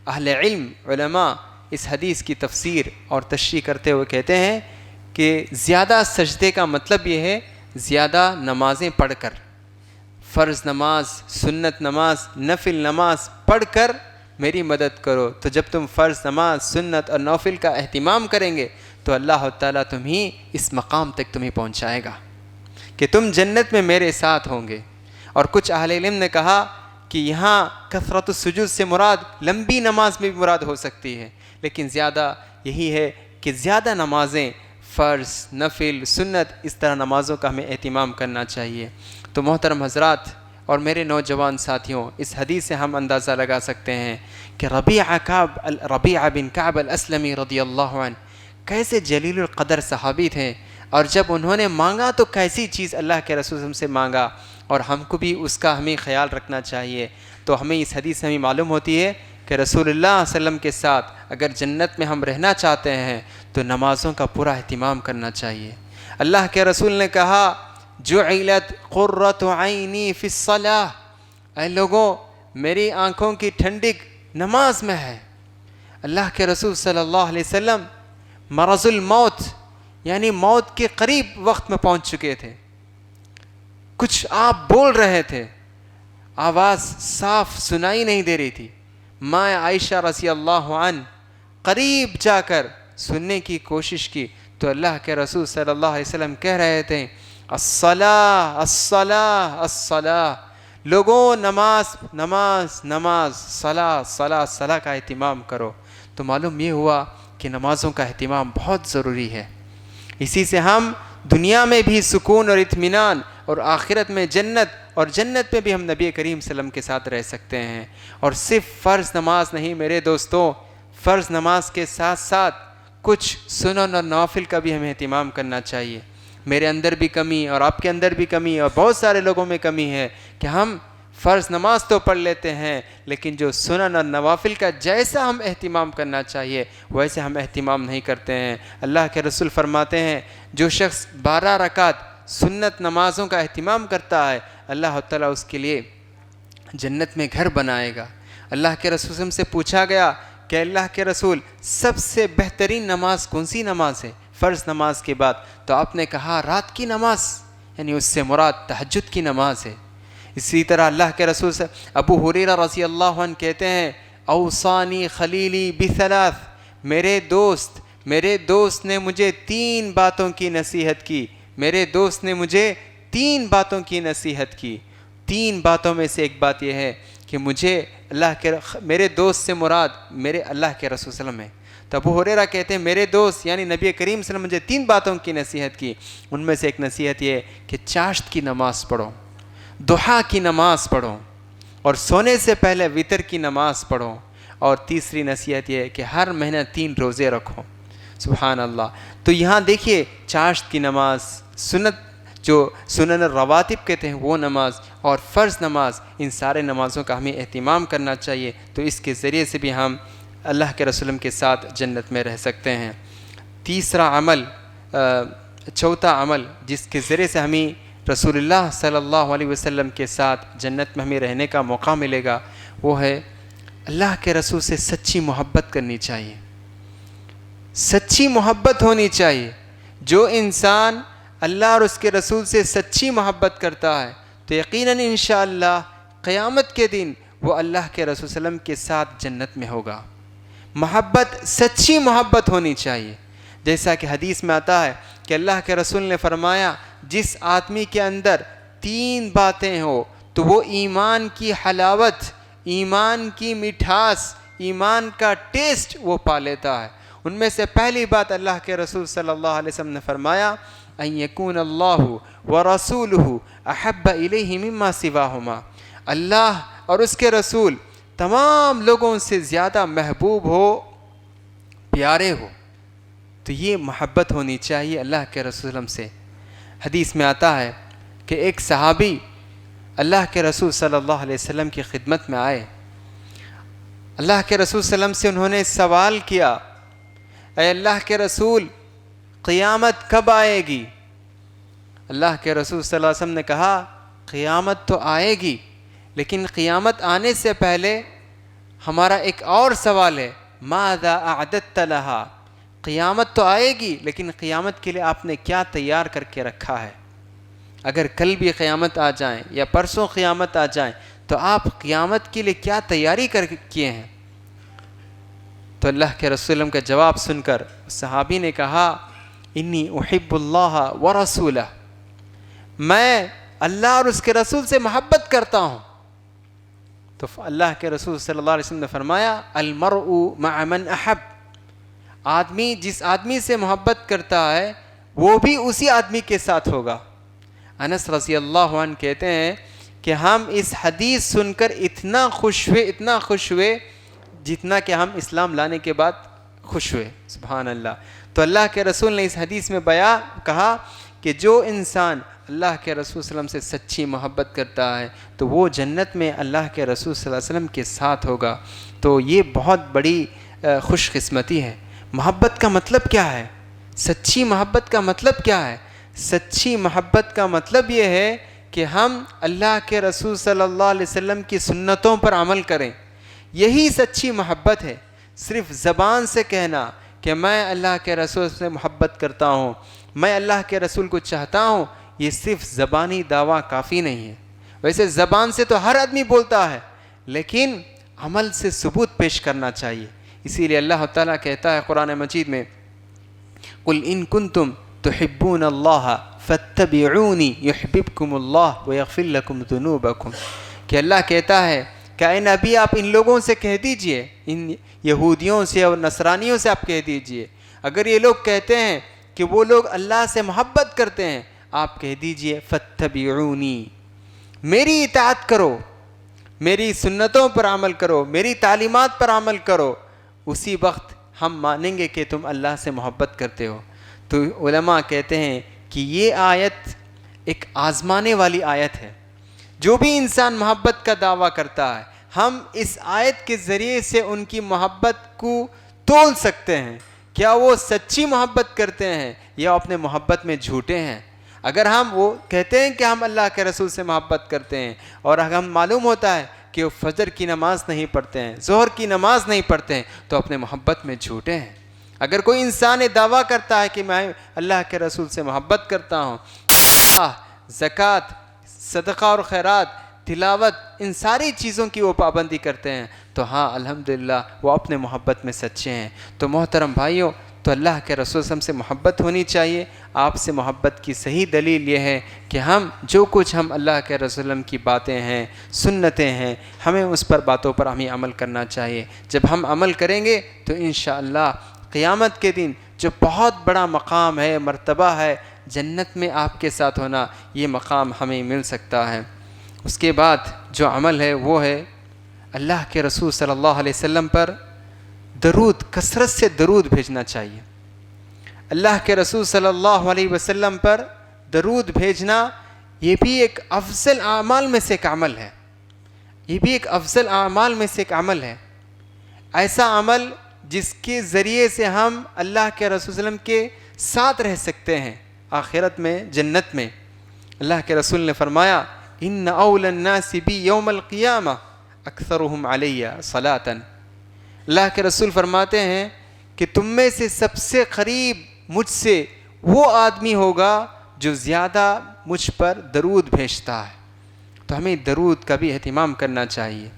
اہل علم علماء اس حدیث کی تفسیر اور تشریح کرتے ہوئے کہتے ہیں کہ زیادہ سجدے کا مطلب یہ ہے زیادہ نمازیں پڑھ کر، فرض نماز، سنت نماز، نفل نماز پڑھ کر میری مدد کرو. تو جب تم فرض نماز، سنت اور نوفل کا اہتمام کریں گے تو اللہ تعالیٰ تمہیں اس مقام تک تمہیں پہنچائے گا کہ تم جنت میں میرے ساتھ ہوں گے. اور کچھ اہل علم نے کہا کہ یہاں کثرت السجود سے مراد لمبی نماز میں بھی مراد ہو سکتی ہے، لیکن زیادہ یہی ہے کہ زیادہ نمازیں، فرض، نفل، سنت، اس طرح نمازوں کا ہمیں اہتمام کرنا چاہیے. تو محترم حضرات اور میرے نوجوان ساتھیوں، اس حدیث سے ہم اندازہ لگا سکتے ہیں کہ ربیعہ بن کعب الاسلمی رضی اللہ عنہ کیسے جلیل القدر صحابی تھے، اور جب انہوں نے مانگا تو کیسی چیز اللہ کے رسول ہم سے مانگا، اور ہم کو بھی اس کا ہمیں خیال رکھنا چاہیے. تو ہمیں اس حدیث سے ہمیں معلوم ہوتی ہے کہ رسول اللہ صلی اللہ علیہ وسلم کے ساتھ اگر جنت میں ہم رہنا چاہتے ہیں تو نمازوں کا پورا اہتمام کرنا چاہیے. اللہ کے رسول نے کہا جعلت قرۃ عینی فی الصلاۃ، اے لوگوں میری آنکھوں کی ٹھنڈک نماز میں ہے. اللہ کے رسول صلی اللہ علیہ وسلم مرض الموت یعنی موت کے قریب وقت میں پہنچ چکے تھے. کچھ آپ بول رہے تھے، آواز صاف سنائی نہیں دے رہی تھی. ماں عائشہ رضی اللہ عنہ قریب جا کر سننے کی کوشش کی تو اللہ کے رسول صلی اللہ علیہ وسلم کہہ رہے تھے الصلاۃ الصلاۃ الصلاۃ، لوگوں نماز نماز نماز، صلاۃ صلاۃ صلاۃ کا اہتمام کرو. تو معلوم یہ ہوا کہ نمازوں کا اہتمام بہت ضروری ہے. اسی سے ہم دنیا میں بھی سکون اور اطمینان، اور آخرت میں جنت، اور جنت میں بھی ہم نبی کریم صلی اللہ علیہ وسلم کے ساتھ رہ سکتے ہیں. اور صرف فرض نماز نہیں میرے دوستوں، فرض نماز کے ساتھ ساتھ کچھ سنن اور نوافل کا بھی ہمیں اہتمام کرنا چاہیے. میرے اندر بھی کمی اور آپ کے اندر بھی کمی اور بہت سارے لوگوں میں کمی ہے کہ ہم فرض نماز تو پڑھ لیتے ہیں لیکن جو سنن اور نوافل کا جیسا ہم اہتمام کرنا چاہیے ویسے ہم اہتمام نہیں کرتے ہیں. اللہ کے رسول فرماتے ہیں جو شخص 12 رکعت سنت نمازوں کا اہتمام کرتا ہے اللہ تعالیٰ اس کے لیے جنت میں گھر بنائے گا. اللہ کے رسول سے پوچھا گیا کہ اللہ کے رسول سب سے بہترین نماز کون سی نماز ہے فرض نماز کے بعد؟ تو آپ نے کہا رات کی نماز، یعنی اس سے مراد تہجد کی نماز ہے۔ اسی طرح اللہ کے رسول سے ابو ہریرہ رضی اللہ عنہ کہتے ہیں اوصانی خلیلی بثلاث، میرے دوست نے مجھے 3 باتوں کی نصیحت کی، میرے دوست نے مجھے 3 باتوں کی نصیحت کی۔ 3 باتوں میں سے ایک بات یہ ہے کہ مجھے میرے دوست سے مراد میرے اللہ کے رسول صلی اللہ علیہ وسلم ہے۔ تو ابو ہریرہ کہتے ہیں میرے دوست یعنی نبی کریم صلی اللہ علیہ وسلم مجھے 3 باتوں کی نصیحت کی، ان میں سے ایک نصیحت یہ ہے کہ چاشت کی نماز پڑھو، ضحیٰ کی نماز پڑھو، اور سونے سے پہلے وتر کی نماز پڑھو، اور تیسری نصیحت یہ ہے کہ ہر مہینہ 3 روزے رکھو۔ سبحان اللہ۔ تو یہاں دیکھیے چاشت کی نماز، سنت جو سنن الرواتب کہتے ہیں وہ نماز، اور فرض نماز، ان سارے نمازوں کا ہمیں اہتمام کرنا چاہیے، تو اس کے ذریعے سے بھی ہم اللہ کے رسول کے ساتھ جنت میں رہ سکتے ہیں۔ چوتھا عمل جس کے ذریعے سے ہمیں رسول اللہ صلی اللہ علیہ وسلم کے ساتھ جنت میں ہمیں رہنے کا موقع ملے گا، وہ ہے اللہ کے رسول سے سچی محبت کرنی چاہیے، سچی محبت ہونی چاہیے۔ جو انسان اللہ اور اس کے رسول سے سچی محبت کرتا ہے تو یقیناً انشاءاللہ قیامت کے دن وہ اللہ کے رسول صلی اللہ علیہ وسلم کے ساتھ جنت میں ہوگا۔ محبت، سچی محبت ہونی چاہیے، جیسا کہ حدیث میں آتا ہے کہ اللہ کے رسول نے فرمایا جس آدمی کے اندر 3 باتیں ہو تو وہ ایمان کی حلاوت، ایمان کی مٹھاس، ایمان کا ٹیسٹ وہ پا لیتا ہے۔ ان میں سے پہلی بات اللہ کے رسول صلی اللہ علیہ وسلم نے فرمایا ان یکون اللہ ورسولہ احب الیہ مما سواہما، اللہ اور اس کے رسول تمام لوگوں سے زیادہ محبوب ہو، پیارے ہو۔ تو یہ محبت ہونی چاہیے اللہ کے رسول صلی اللہ علیہ وسلم سے۔ حدیث میں آتا ہے کہ ایک صحابی اللہ کے رسول صلی اللہ علیہ وسلم کی خدمت میں آئے، اللہ کے رسول صلی اللہ علیہ وسلم سے انہوں نے سوال کیا اے اللہ کے رسول قیامت کب آئے گی؟ اللہ کے رسول صلی اللہ علیہ وسلم نے کہا قیامت تو آئے گی، لیکن قیامت آنے سے پہلے ہمارا ایک اور سوال ہے ماذا اعددت لہا، قیامت تو آئے گی لیکن قیامت کے لیے آپ نے کیا تیار کر کے رکھا ہے؟ اگر کل بھی قیامت آ جائیں یا پرسوں قیامت آ جائیں تو آپ قیامت کے لیے کیا تیاری کر کیے ہیں؟ تو اللہ کے رسول کا جواب سن کر صحابی نے کہا انی احب اللہ ورسولہ، میں اللہ اور اس کے رسول سے محبت کرتا ہوں۔ تو اللہ کے رسول صلی اللہ علیہ وسلم نے فرمایا المرء مع من احب، آدمی جس آدمی سے محبت کرتا ہے وہ بھی اسی آدمی کے ساتھ ہوگا۔ انس رضی اللہ عنہ کہتے ہیں کہ ہم اس حدیث سن کر اتنا خوش ہوئے جتنا کہ ہم اسلام لانے کے بعد خوش ہوئے۔ سبحان اللہ۔ تو اللہ کے رسول نے اس حدیث میں کہا کہ جو انسان اللہ کے رسول صلی اللہ علیہ وسلم سے سچی محبت کرتا ہے تو وہ جنت میں اللہ کے رسول صلی اللہ علیہ وسلم کے ساتھ ہوگا۔ تو یہ بہت بڑی خوش قسمتی ہے۔ محبت کا مطلب کیا ہے؟ سچی محبت کا مطلب کیا ہے؟ سچی محبت کا مطلب یہ ہے کہ ہم اللہ کے رسول صلی اللہ علیہ وسلم کی سنتوں پر عمل کریں، یہی سچی محبت ہے۔ صرف زبان سے کہنا کہ میں اللہ کے رسول سے محبت کرتا ہوں، میں اللہ کے رسول کو چاہتا ہوں، یہ صرف زبانی دعویٰ کافی نہیں ہے۔ ویسے زبان سے تو ہر آدمی بولتا ہے، لیکن عمل سے ثبوت پیش کرنا چاہیے۔ اسی لیے اللہ تعالیٰ کہتا ہے قرآن مجید میں قل ان کنتم تحبون اللہ فاتبعونی یحببکم اللہ ویغفر لکم ذنوبکم، کہ اللہ کہتا ہے کہ اے نبی آپ ان لوگوں سے کہہ دیجئے، ان یہودیوں سے اور نصرانیوں سے آپ کہہ دیجئے، اگر یہ لوگ کہتے ہیں کہ وہ لوگ اللہ سے محبت کرتے ہیں، آپ کہہ دیجئے فاتبعونی، میری اطاعت کرو، میری سنتوں پر عمل کرو، میری تعلیمات پر عمل کرو، اسی وقت ہم مانیں گے کہ تم اللہ سے محبت کرتے ہو۔ تو علماء کہتے ہیں کہ یہ آیت ایک آزمانے والی آیت ہے۔ جو بھی انسان محبت کا دعویٰ کرتا ہے، ہم اس آیت کے ذریعے سے ان کی محبت کو تول سکتے ہیں، کیا وہ سچی محبت کرتے ہیں یا اپنے محبت میں جھوٹے ہیں۔ اگر ہم وہ کہتے ہیں کہ ہم اللہ کے رسول سے محبت کرتے ہیں اور اگر ہم معلوم ہوتا ہے کہ وہ فجر کی نماز نہیں پڑھتے ہیں، ظہر کی نماز نہیں پڑھتے ہیں، تو اپنے محبت میں جھوٹے ہیں۔ اگر کوئی انسان دعویٰ کرتا ہے کہ میں اللہ کے رسول سے محبت کرتا ہوں، زکوٰۃ، صدقہ اور خیرات، تلاوت، ان ساری چیزوں کی وہ پابندی کرتے ہیں، تو ہاں الحمدللہ وہ اپنے محبت میں سچے ہیں۔ تو محترم بھائیوں، تو اللہ کے رسول صلی اللہ علیہ وسلم سے محبت ہونی چاہیے۔ آپ سے محبت کی صحیح دلیل یہ ہے کہ ہم جو کچھ ہم اللہ کے رسول صلی اللہ علیہ وسلم کی باتیں ہیں، سنتیں ہیں، ہمیں اس پر باتوں پر ہمیں عمل کرنا چاہیے۔ جب ہم عمل کریں گے تو انشاءاللہ قیامت کے دن جو بہت بڑا مقام ہے، مرتبہ ہے، جنت میں آپ کے ساتھ ہونا، یہ مقام ہمیں مل سکتا ہے۔ اس کے بعد جو عمل ہے وہ ہے اللہ کے رسول صلی اللہ علیہ وسلم پر درود، کثرت سے درود بھیجنا چاہیے۔ اللہ کے رسول صلی اللہ علیہ وسلم پر درود بھیجنا یہ بھی ایک افضل اعمال میں سے ایک عمل ہے، یہ بھی ایک افضل اعمال میں سے ایک عمل ہے، ایسا عمل جس کے ذریعے سے ہم اللہ کے رسول صلی اللہ علیہ وسلم کے ساتھ رہ سکتے ہیں آخرت میں، جنت میں۔ اللہ کے رسول نے فرمایا ان اول الناس بی یوم القیامہ اکثرهم علی صلاۃ۔ اللہ کے رسول فرماتے ہیں کہ تم میں سے سب سے قریب مجھ سے وہ آدمی ہوگا جو زیادہ مجھ پر درود بھیجتا ہے۔ تو ہمیں درود کا بھی اہتمام کرنا چاہیے۔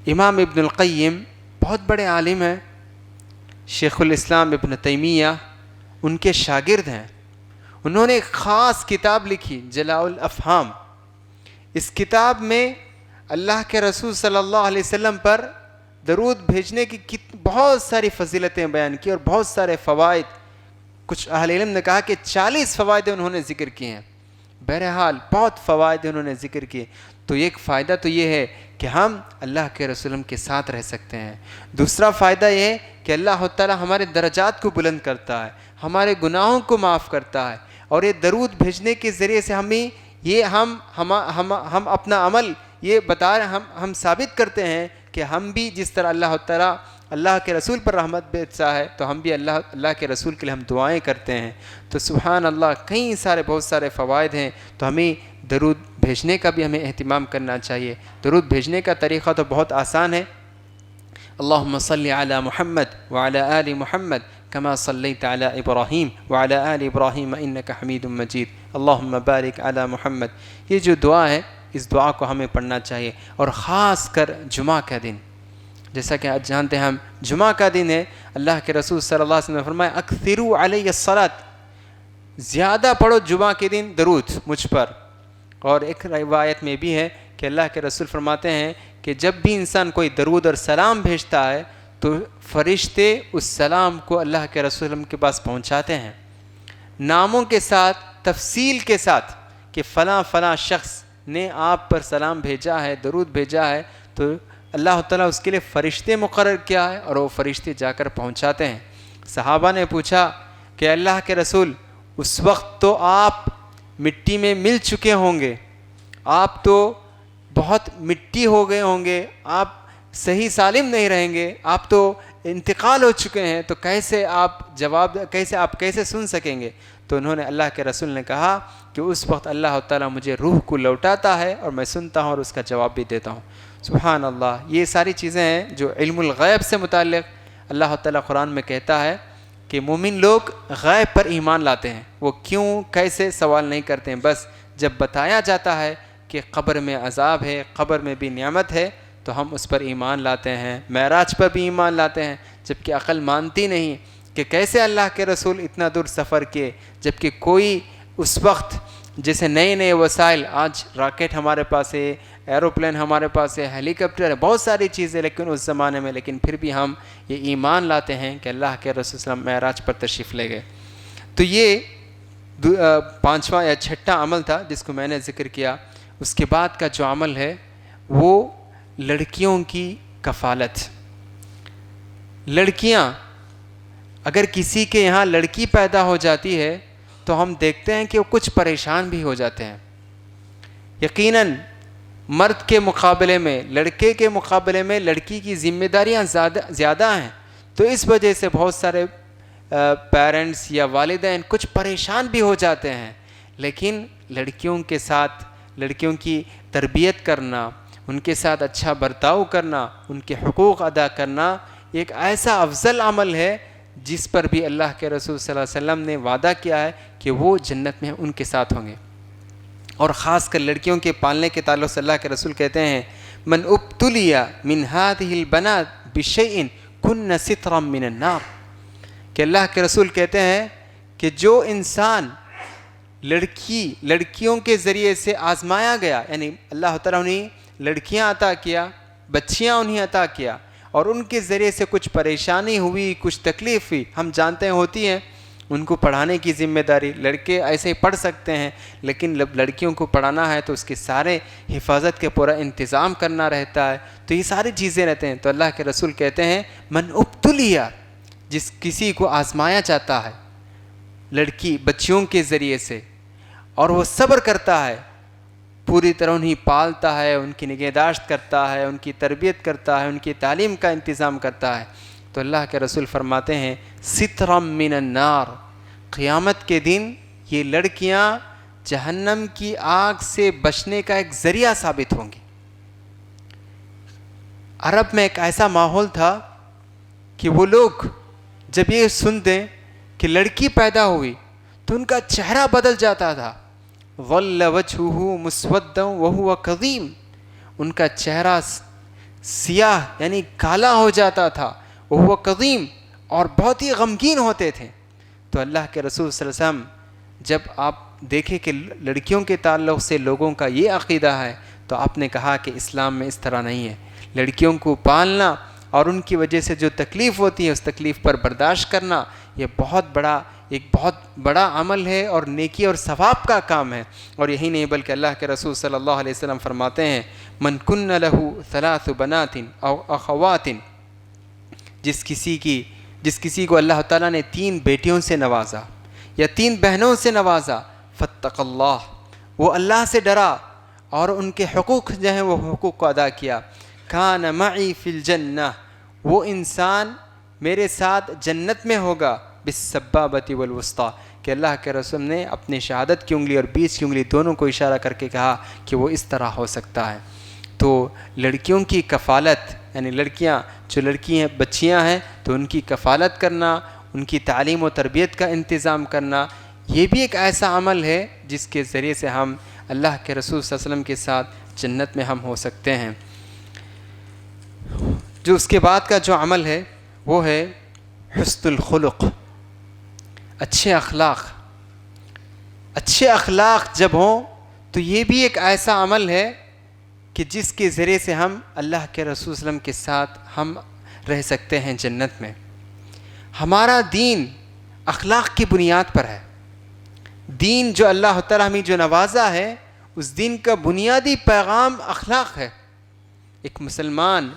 امام ابن القیم بہت بڑے عالم ہیں، شیخ الاسلام ابن تیمیہ ان کے شاگرد ہیں۔ انہوں نے ایک خاص کتاب لکھی جلاء الافہام۔ اس کتاب میں اللہ کے رسول صلی اللہ علیہ وسلم پر درود بھیجنے کی بہت ساری فضیلتیں بیان کی اور بہت سارے فوائد، کچھ اہل علم نے کہا کہ 40 فوائد انہوں نے ذکر کیے ہیں۔ بہرحال بہت فوائد انہوں نے ذکر کیے۔ تو ایک فائدہ تو یہ ہے کہ ہم اللہ کے رسول کے ساتھ رہ سکتے ہیں۔ دوسرا فائدہ یہ ہے کہ اللہ تعالیٰ ہمارے درجات کو بلند کرتا ہے، ہمارے گناہوں کو معاف کرتا ہے، اور یہ درود بھیجنے کے ذریعے سے ہمیں یہ ہم اپنا عمل یہ بتا رہے، ہم ثابت کرتے ہیں کہ ہم بھی جس طرح اللہ تعالیٰ اللہ کے رسول پر رحمت بھیجتا ہے تو ہم بھی اللہ کے رسول کے لیے ہم دعائیں کرتے ہیں۔ تو سبحان اللہ، کئی سارے بہت سارے فوائد ہیں۔ تو ہمیں درود بھیجنے کا بھی ہمیں اہتمام کرنا چاہیے۔ درود بھیجنے کا طریقہ تو بہت آسان ہے۔ اللہم صلی علی محمد وعلی آل محمد کما صلیت علی ابراہیم وعلی آل ابراہیم انک حمید مجید، اللہم بارک علی محمد۔ یہ جو دعا ہے اس دعا کو ہمیں پڑھنا چاہیے، اور خاص کر جمعہ کا دن، جیسا کہ آج جانتے ہیں ہم جمعہ کا دن ہے۔ اللہ کے رسول صلی اللہ علیہ وسلم نے فرمایا اکثروا علی الصلاۃ، زیادہ پڑھو جمعہ کے دن درود مجھ پر۔ اور ایک روایت میں بھی ہے کہ اللہ کے رسول فرماتے ہیں کہ جب بھی انسان کوئی درود اور سلام بھیجتا ہے تو فرشتے اس سلام کو اللہ کے رسول کے پاس پہنچاتے ہیں، ناموں کے ساتھ، تفصیل کے ساتھ، کہ فلاں فلاں شخص نے آپ پر سلام بھیجا ہے، درود بھیجا ہے، تو اللہ تعالیٰ اس کے لیے فرشتے مقرر کیا ہے اور وہ فرشتے جا کر پہنچاتے ہیں۔ صحابہ نے پوچھا کہ اللہ کے رسول اس وقت تو آپ مٹی میں مل چکے ہوں گے، آپ تو بہت مٹی ہو گئے ہوں گے، آپ صحیح سالم نہیں رہیں گے، آپ تو انتقال ہو چکے ہیں، تو کیسے آپ کیسے سن سکیں گے؟ تو انہوں نے اللہ کے رسول نے کہا کہ اس وقت اللہ تعالیٰ مجھے روح کو لوٹاتا ہے اور میں سنتا ہوں اور اس کا جواب بھی دیتا ہوں۔ سبحان اللہ، یہ ساری چیزیں ہیں جو علم الغیب سے متعلق اللہ تعالیٰ قرآن میں کہتا ہے کہ مومن لوگ غیب پر ایمان لاتے ہیں، وہ کیوں کیسے سوال نہیں کرتے ہیں، بس جب بتایا جاتا ہے کہ قبر میں عذاب ہے، قبر میں بھی نعمت ہے، تو ہم اس پر ایمان لاتے ہیں۔ معراج پر بھی ایمان لاتے ہیں، جبکہ عقل مانتی نہیں کہ کیسے اللہ کے رسول اتنا دور سفر کیے، جبکہ کوئی اس وقت جیسے نئے نئے وسائل، آج راکٹ ہمارے پاس ہے، ایروپلین ہمارے پاس ہے، ہیلی کاپٹر ہے، بہت ساری چیزیں، لیکن اس زمانے میں پھر بھی ہم یہ ایمان لاتے ہیں کہ اللہ کے رسول صلی اللہ علیہ وسلم معراج پر تشریف لے گئے۔ تو یہ 5واں یا 6واں عمل تھا جس کو میں نے ذکر کیا۔ اس کے بعد کا جو عمل ہے وہ لڑکیوں کی کفالت۔ لڑکیاں، اگر کسی کے یہاں لڑکی پیدا ہو جاتی ہے تو ہم دیکھتے ہیں کہ وہ کچھ پریشان بھی ہو جاتے ہیں۔ یقیناً مرد کے مقابلے میں، لڑکے کے مقابلے میں لڑکی کی ذمہ داریاں زیادہ ہیں، تو اس وجہ سے بہت سارے پیرنٹس یا والدین کچھ پریشان بھی ہو جاتے ہیں۔ لیکن لڑکیوں کے ساتھ، لڑکیوں کی تربیت کرنا، ان کے ساتھ اچھا برتاؤ کرنا، ان کے حقوق ادا کرنا ایک ایسا افضل عمل ہے جس پر بھی اللہ کے رسول صلی اللہ علیہ وسلم نے وعدہ کیا ہے کہ وہ جنت میں ان کے ساتھ ہوں گے۔ اور خاص کر لڑکیوں کے پالنے کے تعلق سے اللہ کے رسول کہتے ہیں من ابتلیا من هذه البنات بشیء کن سترا من النار، کہ اللہ کے رسول کہتے ہیں کہ جو انسان لڑکیوں کے ذریعے سے آزمایا گیا، یعنی اللہ تعالیٰ انہیں لڑکیاں عطا کیا، بچیاں انہیں عطا کیا، اور ان کے ذریعے سے کچھ پریشانی ہوئی، کچھ تکلیف ہوئی، ہم جانتے ہیں ہوتی ہیں، ان کو پڑھانے کی ذمہ داری، لڑکے ایسے ہی پڑھ سکتے ہیں لیکن لڑکیوں کو پڑھانا ہے تو اس کے سارے حفاظت کے پورا انتظام کرنا رہتا ہے، تو یہ ساری چیزیں رہتے ہیں. تو اللہ کے رسول کہتے ہیں من ابتلیا، جس کسی کو آزمایا جاتا ہے لڑکی بچیوں کے ذریعے سے اور وہ صبر کرتا ہے، پوری طرح انہیں پالتا ہے، ان کی نگہداشت کرتا ہے، ان کی تربیت کرتا ہے، ان کی تعلیم کا انتظام کرتا ہے، تو اللہ کے رسول فرماتے ہیں سترا من النار، قیامت کے دن یہ لڑکیاں جہنم کی آگ سے بچنے کا ایک ذریعہ ثابت ہوں گی. عرب میں ایک ایسا ماحول تھا کہ وہ لوگ جب یہ سن دیں کہ لڑکی پیدا ہوئی تو ان کا چہرہ بدل جاتا تھا. ظل وجهه مسودا وهو كظيم، ان کا چہرہ سیاہ یعنی کالا ہو جاتا تھا، وهو كظيم، اور بہت ہی غمگین ہوتے تھے. تو اللہ کے رسول صلی اللہ علیہ وسلم جب آپ دیکھیں کہ لڑکیوں کے تعلق سے لوگوں کا یہ عقیدہ ہے تو آپ نے کہا کہ اسلام میں اس طرح نہیں ہے. لڑکیوں کو پالنا اور ان کی وجہ سے جو تکلیف ہوتی ہے اس تکلیف پر برداشت کرنا، یہ ایک بہت بڑا عمل ہے اور نیکی اور ثواب کا کام ہے. اور یہی نہیں بلکہ اللہ کے رسول صلی اللہ علیہ وسلم فرماتے ہیں من کن لہ ثلاث بنات او اخوات، جس کسی کو اللہ تعالیٰ نے 3 بیٹیوں سے نوازا یا 3 بہنوں سے نوازا، فاتق اللہ، وہ اللہ سے ڈرا اور ان کے حقوق جو ہیں وہ حقوق کو ادا کیا، کان معی فی الجنہ، وہ انسان میرے ساتھ جنت میں ہوگا، بالسبابۃ والوسطیٰ، کہ اللہ کے رسول نے اپنے شہادت کی انگلی اور 20 کی انگلی دونوں کو اشارہ کر کے کہا کہ وہ اس طرح ہو سکتا ہے. تو لڑکیوں کی کفالت، یعنی جو لڑکیاں بچیاں ہیں تو ان کی کفالت کرنا، ان کی تعلیم و تربیت کا انتظام کرنا، یہ بھی ایک ایسا عمل ہے جس کے ذریعے سے ہم اللہ کے رسول صلی اللہ علیہ وسلم کے ساتھ جنت میں ہم ہو سکتے ہیں. جو اس کے بعد کا جو عمل ہے وہ ہے حسن الخلق، اچھے اخلاق جب ہوں تو یہ بھی ایک ایسا عمل ہے کہ جس کے ذریعے سے ہم اللہ کے رسول صلی اللہ علیہ وسلم کے ساتھ ہم رہ سکتے ہیں جنت میں. ہمارا دین اخلاق کی بنیاد پر ہے. دین جو اللہ تعالیٰ ہمیں جو نوازا ہے اس دین کا بنیادی پیغام اخلاق ہے. ایک مسلمان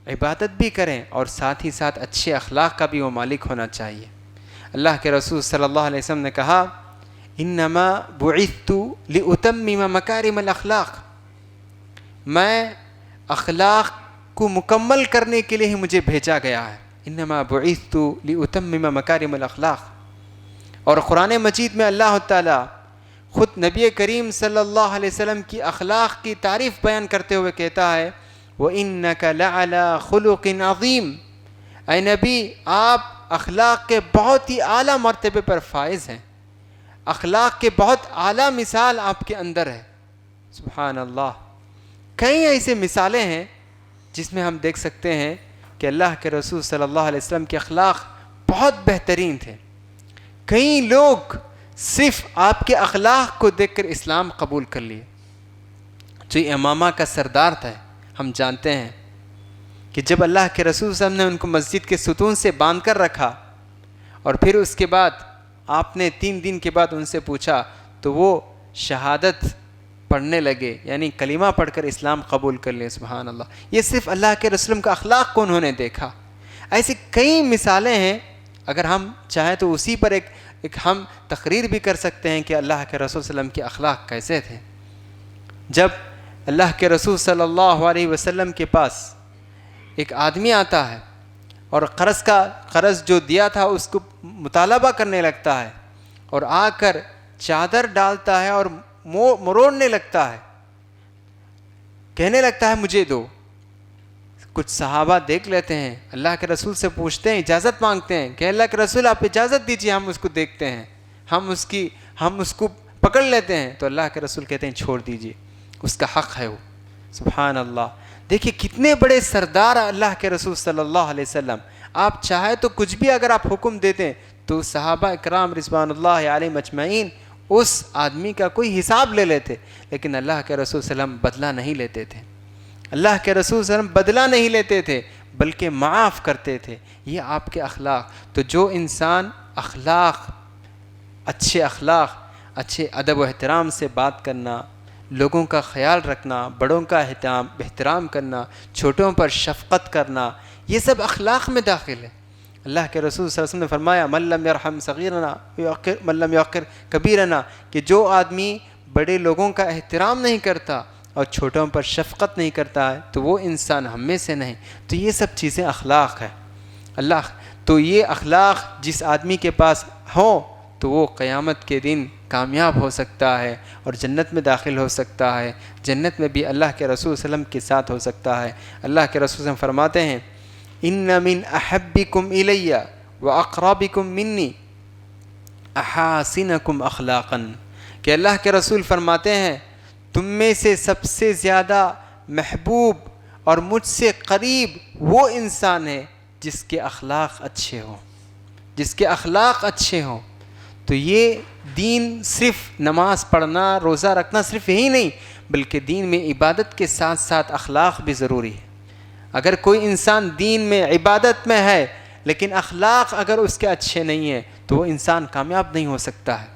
عبادت بھی کریں اور ساتھ ہی ساتھ اچھے اخلاق کا بھی وہ مالک ہونا چاہیے. اللہ کے رسول صلی اللہ علیہ وسلم نے کہا انما بعثت لاتمم مکارم الاخلاق، میں اخلاق کو مکمل کرنے کے لیے ہی مجھے بھیجا گیا ہے. انما بعثت لاتمم مکارم الاخلاق. اور قرآن مجید میں اللہ تعالیٰ خود نبی کریم صلی اللہ علیہ وسلم کی اخلاق کی تعریف بیان کرتے ہوئے کہتا ہے وَإِنَّكَ لَعَلَىٰ خُلُقٍ عَظِيمٍ، اے نبی آپ اخلاق کے بہت ہی اعلیٰ مرتبے پر فائز ہیں، اخلاق کے بہت اعلیٰ مثال آپ کے اندر ہے. سبحان اللہ. کئی ایسے مثالیں ہیں جس میں ہم دیکھ سکتے ہیں کہ اللہ کے رسول صلی اللہ علیہ وسلم کے اخلاق بہت بہترین تھے. کئی لوگ صرف آپ کے اخلاق کو دیکھ کر اسلام قبول کر لیے. جو امامہ کا سردار تھا، ہم جانتے ہیں کہ جب اللہ کے رسول صلی اللہ علیہ وسلم نے ان کو مسجد کے ستون سے باندھ کر رکھا اور پھر اس کے بعد آپ نے 3 دن کے بعد ان سے پوچھا تو وہ شہادت پڑھنے لگے، یعنی کلمہ پڑھ کر اسلام قبول کر لے. سبحان اللہ. یہ صرف اللہ کے رسول کا اخلاق کو انہوں نے دیکھا. ایسی کئی مثالیں ہیں، اگر ہم چاہیں تو اسی پر ایک ہم تقریر بھی کر سکتے ہیں کہ اللہ کے رسول صلی اللہ علیہ وسلم کے اخلاق کیسے تھے. جب اللہ کے رسول صلی اللہ علیہ وسلم کے پاس ایک آدمی آتا ہے اور قرض جو دیا تھا اس کو مطالبہ کرنے لگتا ہے اور آ کر چادر ڈالتا ہے اور مروڑنے لگتا ہے، کہنے لگتا ہے مجھے دو. کچھ صحابہ دیکھ لیتے ہیں، اللہ کے رسول سے پوچھتے ہیں، اجازت مانگتے ہیں کہ اللہ کے رسول آپ اجازت دیجیے ہم اس کو دیکھتے ہیں، ہم اس کو پکڑ لیتے ہیں تو اللہ کے رسول کہتے ہیں چھوڑ دیجیے، اس کا حق ہے وہ۔ سبحان اللہ، دیکھیے کتنے بڑے سردار اللہ کے رسول صلی اللہ علیہ وسلم۔ آپ چاہے تو کچھ بھی اگر آپ حکم دیتے ہیں تو صحابہ اکرام رضوان اللہ علیہم اجمعین اس آدمی کا کوئی حساب لے لیتے، لیکن اللہ کے رسول صلی اللہ علیہ وسلم بدلہ نہیں لیتے تھے۔ اللہ کے رسول صلی اللہ علیہ وسلم بدلہ نہیں لیتے تھے بلکہ معاف کرتے تھے۔ یہ آپ کے اخلاق۔ تو جو انسان اچھے ادب و احترام سے بات کرنا، لوگوں کا خیال رکھنا، بڑوں کا احترام کرنا، چھوٹوں پر شفقت کرنا، یہ سب اخلاق میں داخل ہے۔ اللہ کے رسول صلی اللہ علیہ وسلم نے فرمایا من لم یرحم صغیرنا من لم یوقر کبیرنا، کہ جو آدمی بڑے لوگوں کا احترام نہیں کرتا اور چھوٹوں پر شفقت نہیں کرتا ہے تو وہ انسان ہم میں سے نہیں۔ تو یہ سب چیزیں اخلاق ہے۔ تو یہ اخلاق جس آدمی کے پاس ہو تو وہ قیامت کے دن کامیاب ہو سکتا ہے اور جنت میں داخل ہو سکتا ہے، جنت میں بھی اللہ کے رسول صلی اللہ علیہ وسلم کے ساتھ ہو سکتا ہے۔ اللہ کے رسول صلی اللہ علیہ وسلم فرماتے ہیں ان من احبکم الی واقربکم منی احاسنکم اخلاقا، کہ اللہ کے رسول فرماتے ہیں تم میں سے سب سے زیادہ محبوب اور مجھ سے قریب وہ انسان ہے جس کے اخلاق اچھے ہوں، جس کے اخلاق اچھے ہوں۔ تو یہ دین صرف نماز پڑھنا، روزہ رکھنا صرف یہی نہیں، بلکہ دین میں عبادت کے ساتھ ساتھ اخلاق بھی ضروری ہے۔ اگر کوئی انسان دین میں عبادت میں ہے لیکن اخلاق اگر اس کے اچھے نہیں ہیں تو وہ انسان کامیاب نہیں ہو سکتا ہے۔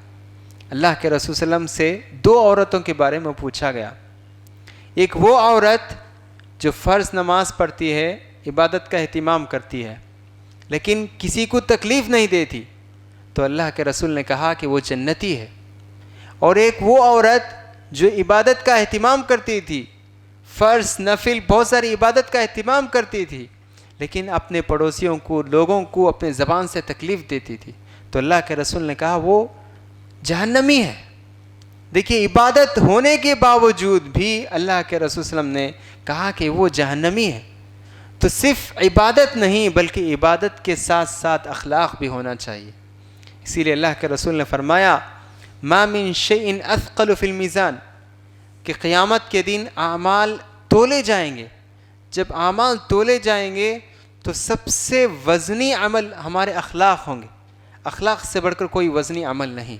اللہ کے رسول صلی اللہ علیہ وسلم سے دو عورتوں کے بارے میں پوچھا گیا۔ ایک وہ عورت جو فرض نماز پڑھتی ہے، عبادت کا اہتمام کرتی ہے لیکن کسی کو تکلیف نہیں دیتی، تو اللہ کے رسول نے کہا کہ وہ جنتی ہے۔ اور ایک وہ عورت جو عبادت کا اہتمام کرتی تھی، فرض نفل بہت ساری عبادت کا اہتمام کرتی تھی لیکن اپنے پڑوسیوں کو، لوگوں کو اپنے زبان سے تکلیف دیتی تھی، تو اللہ کے رسول نے کہا وہ جہنمی ہے۔ دیکھیے عبادت ہونے کے باوجود بھی اللہ کے رسول صلی اللہ علیہ وسلم نے کہا کہ وہ جہنمی ہے۔ تو صرف عبادت نہیں بلکہ عبادت کے ساتھ ساتھ اخلاق بھی ہونا چاہیے۔ اسی لیے اللہ کے رسول نے فرمایا ما من شیء اثقل فی المیزان، کہ قیامت کے دن اعمال تولے جائیں گے۔ جب اعمال تولے جائیں گے تو سب سے وزنی عمل ہمارے اخلاق ہوں گے، اخلاق سے بڑھ کر کوئی وزنی عمل نہیں۔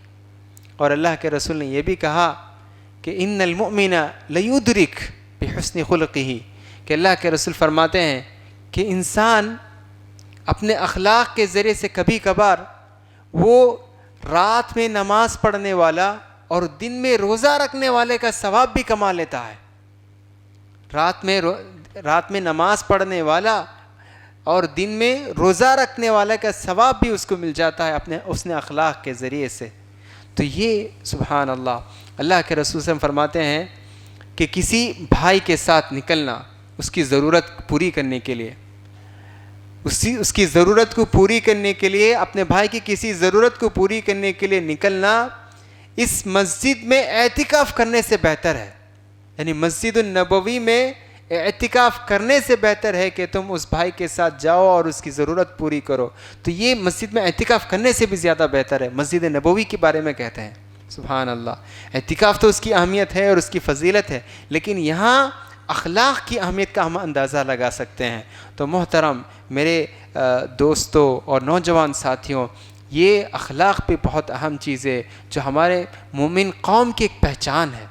اور اللہ کے رسول نے یہ بھی کہا کہ ان المؤمن لیدرک بحسن خلقہ، کہ اللہ کے رسول فرماتے ہیں کہ انسان اپنے اخلاق کے ذریعے سے کبھی کبھار وہ رات میں نماز پڑھنے والا اور دن میں روزہ رکھنے والے کا ثواب بھی کما لیتا ہے۔ رات میں نماز پڑھنے والا اور دن میں روزہ رکھنے والے کا ثواب بھی اس کو مل جاتا ہے اس نے اخلاق کے ذریعے سے۔ تو یہ سبحان اللہ، اللہ کے رسول صلی اللہ علیہ وسلم فرماتے ہیں کہ کسی بھائی کے ساتھ نکلنا اس کی ضرورت پوری کرنے کے لیے، اس کی ضرورت کو پوری کرنے کے لیے، اپنے بھائی کی کسی ضرورت کو پوری کرنے کے لیے نکلنا اس مسجد میں اعتکاف کرنے سے بہتر ہے۔ یعنی مسجد النبوی میں اعتکاف کرنے سے بہتر ہے کہ تم اس بھائی کے ساتھ جاؤ اور اس کی ضرورت پوری کرو۔ تو یہ مسجد میں اعتکاف کرنے سے بھی زیادہ بہتر ہے، مسجد نبوی کے بارے میں کہتے ہیں۔ سبحان اللہ، اعتکاف تو اس کی اہمیت ہے اور اس کی فضیلت ہے، لیکن یہاں اخلاق کی اہمیت کا ہم اندازہ لگا سکتے ہیں۔ تو محترم میرے دوستوں اور نوجوان ساتھیوں، یہ اخلاق بھی بہت اہم چیز ہے جو ہمارے مومن قوم کی ایک پہچان ہے۔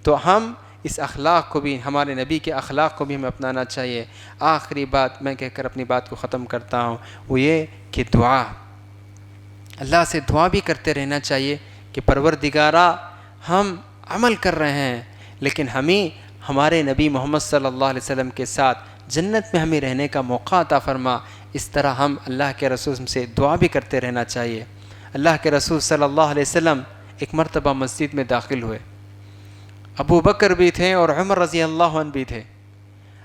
تو ہم اس اخلاق کو بھی، ہمارے نبی کے اخلاق کو بھی ہمیں اپنانا چاہیے۔ آخری بات میں کہہ کر اپنی بات کو ختم کرتا ہوں، وہ یہ کہ دعا، اللہ سے دعا بھی کرتے رہنا چاہیے کہ پروردگارا ہم عمل کر رہے ہیں لیکن ہمیں ہمارے نبی محمد صلی اللہ علیہ وسلم کے ساتھ جنت میں ہمیں رہنے کا موقع عطا فرما۔ اس طرح ہم اللہ کے رسول سے دعا بھی کرتے رہنا چاہیے۔ اللہ کے رسول صلی اللہ علیہ وسلم ایک مرتبہ مسجد میں داخل ہوئے، ابو بکر بھی تھے اور عمر رضی اللہ عنہ بھی تھے۔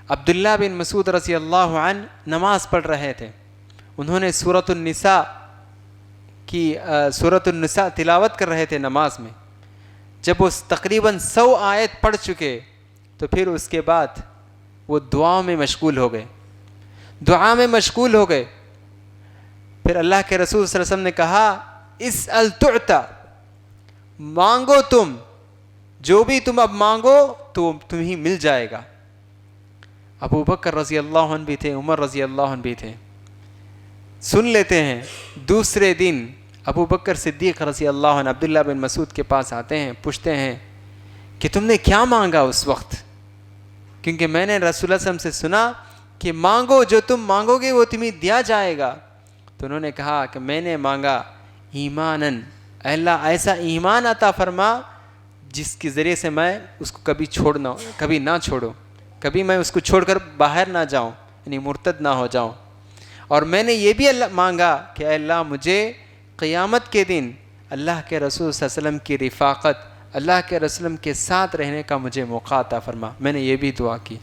عبداللہ بن مسعود رضی اللہ عنہ نماز پڑھ رہے تھے، انہوں نے سورۃ النساء تلاوت کر رہے تھے نماز میں۔ جب وہ تقریباً 100 آیت پڑھ چکے تو پھر اس کے بعد وہ دعا میں مشغول ہو گئے۔ پھر اللہ کے رسول صلی اللہ علیہ وسلم نے کہا اسأل تعطا، مانگو تم، جو بھی تم اب مانگو تو تمہیں مل جائے گا۔ ابو بکر رضی اللہ عنہ بھی تھے، عمر رضی اللہ عنہ بھی تھے، سن لیتے ہیں۔ دوسرے دن ابو بکر صدیق رضی اللہ عنہ عبداللہ بن مسعود کے پاس آتے ہیں، پوچھتے ہیں کہ تم نے کیا مانگا اس وقت، کیونکہ میں نے رسول اللہ صلی اللہ علیہ وسلم سے سنا کہ مانگو، جو تم مانگو گے وہ تمہیں دیا جائے گا۔ تو انہوں نے کہا کہ میں نے مانگا ایماناً، اے اللہ ایسا ایمان عطا فرما جس کے ذریعے سے میں اس کو کبھی نہ چھوڑوں، کبھی میں اس کو چھوڑ کر باہر نہ جاؤں، یعنی مرتد نہ ہو جاؤں۔ اور میں نے یہ بھی اللہ مانگا کہ اے اللہ مجھے قیامت کے دن اللہ کے رسول صلی اللہ علیہ وسلم کی رفاقت، اللہ کے رسول کے ساتھ رہنے کا مجھے موقع عطا فرما۔ میں نے یہ بھی دعا کی۔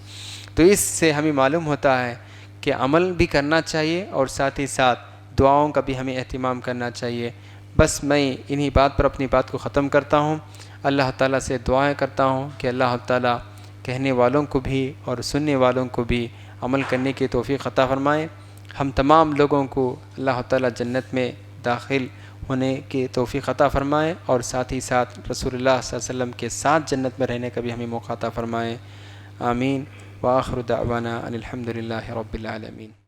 تو اس سے ہمیں معلوم ہوتا ہے کہ عمل بھی کرنا چاہیے اور ساتھ ہی ساتھ دعاؤں کا بھی ہمیں اہتمام کرنا چاہیے۔ بس میں انہی بات پر اپنی بات کو ختم کرتا ہوں۔ اللہ تعالیٰ سے دعائیں کرتا ہوں کہ اللہ تعالیٰ کہنے والوں کو بھی اور سننے والوں کو بھی عمل کرنے کی توفیق عطا فرمائے۔ ہم تمام لوگوں کو اللہ تعالیٰ جنت میں داخل ہونے کی توفیق عطا فرمائے اور ساتھ ہی ساتھ رسول اللہ صلی اللہ علیہ وسلم کے ساتھ جنت میں رہنے کا بھی ہمیں موقع عطا فرمائے۔ آمین۔ وآخر دعوانا ان الحمد للہ رب العالمین۔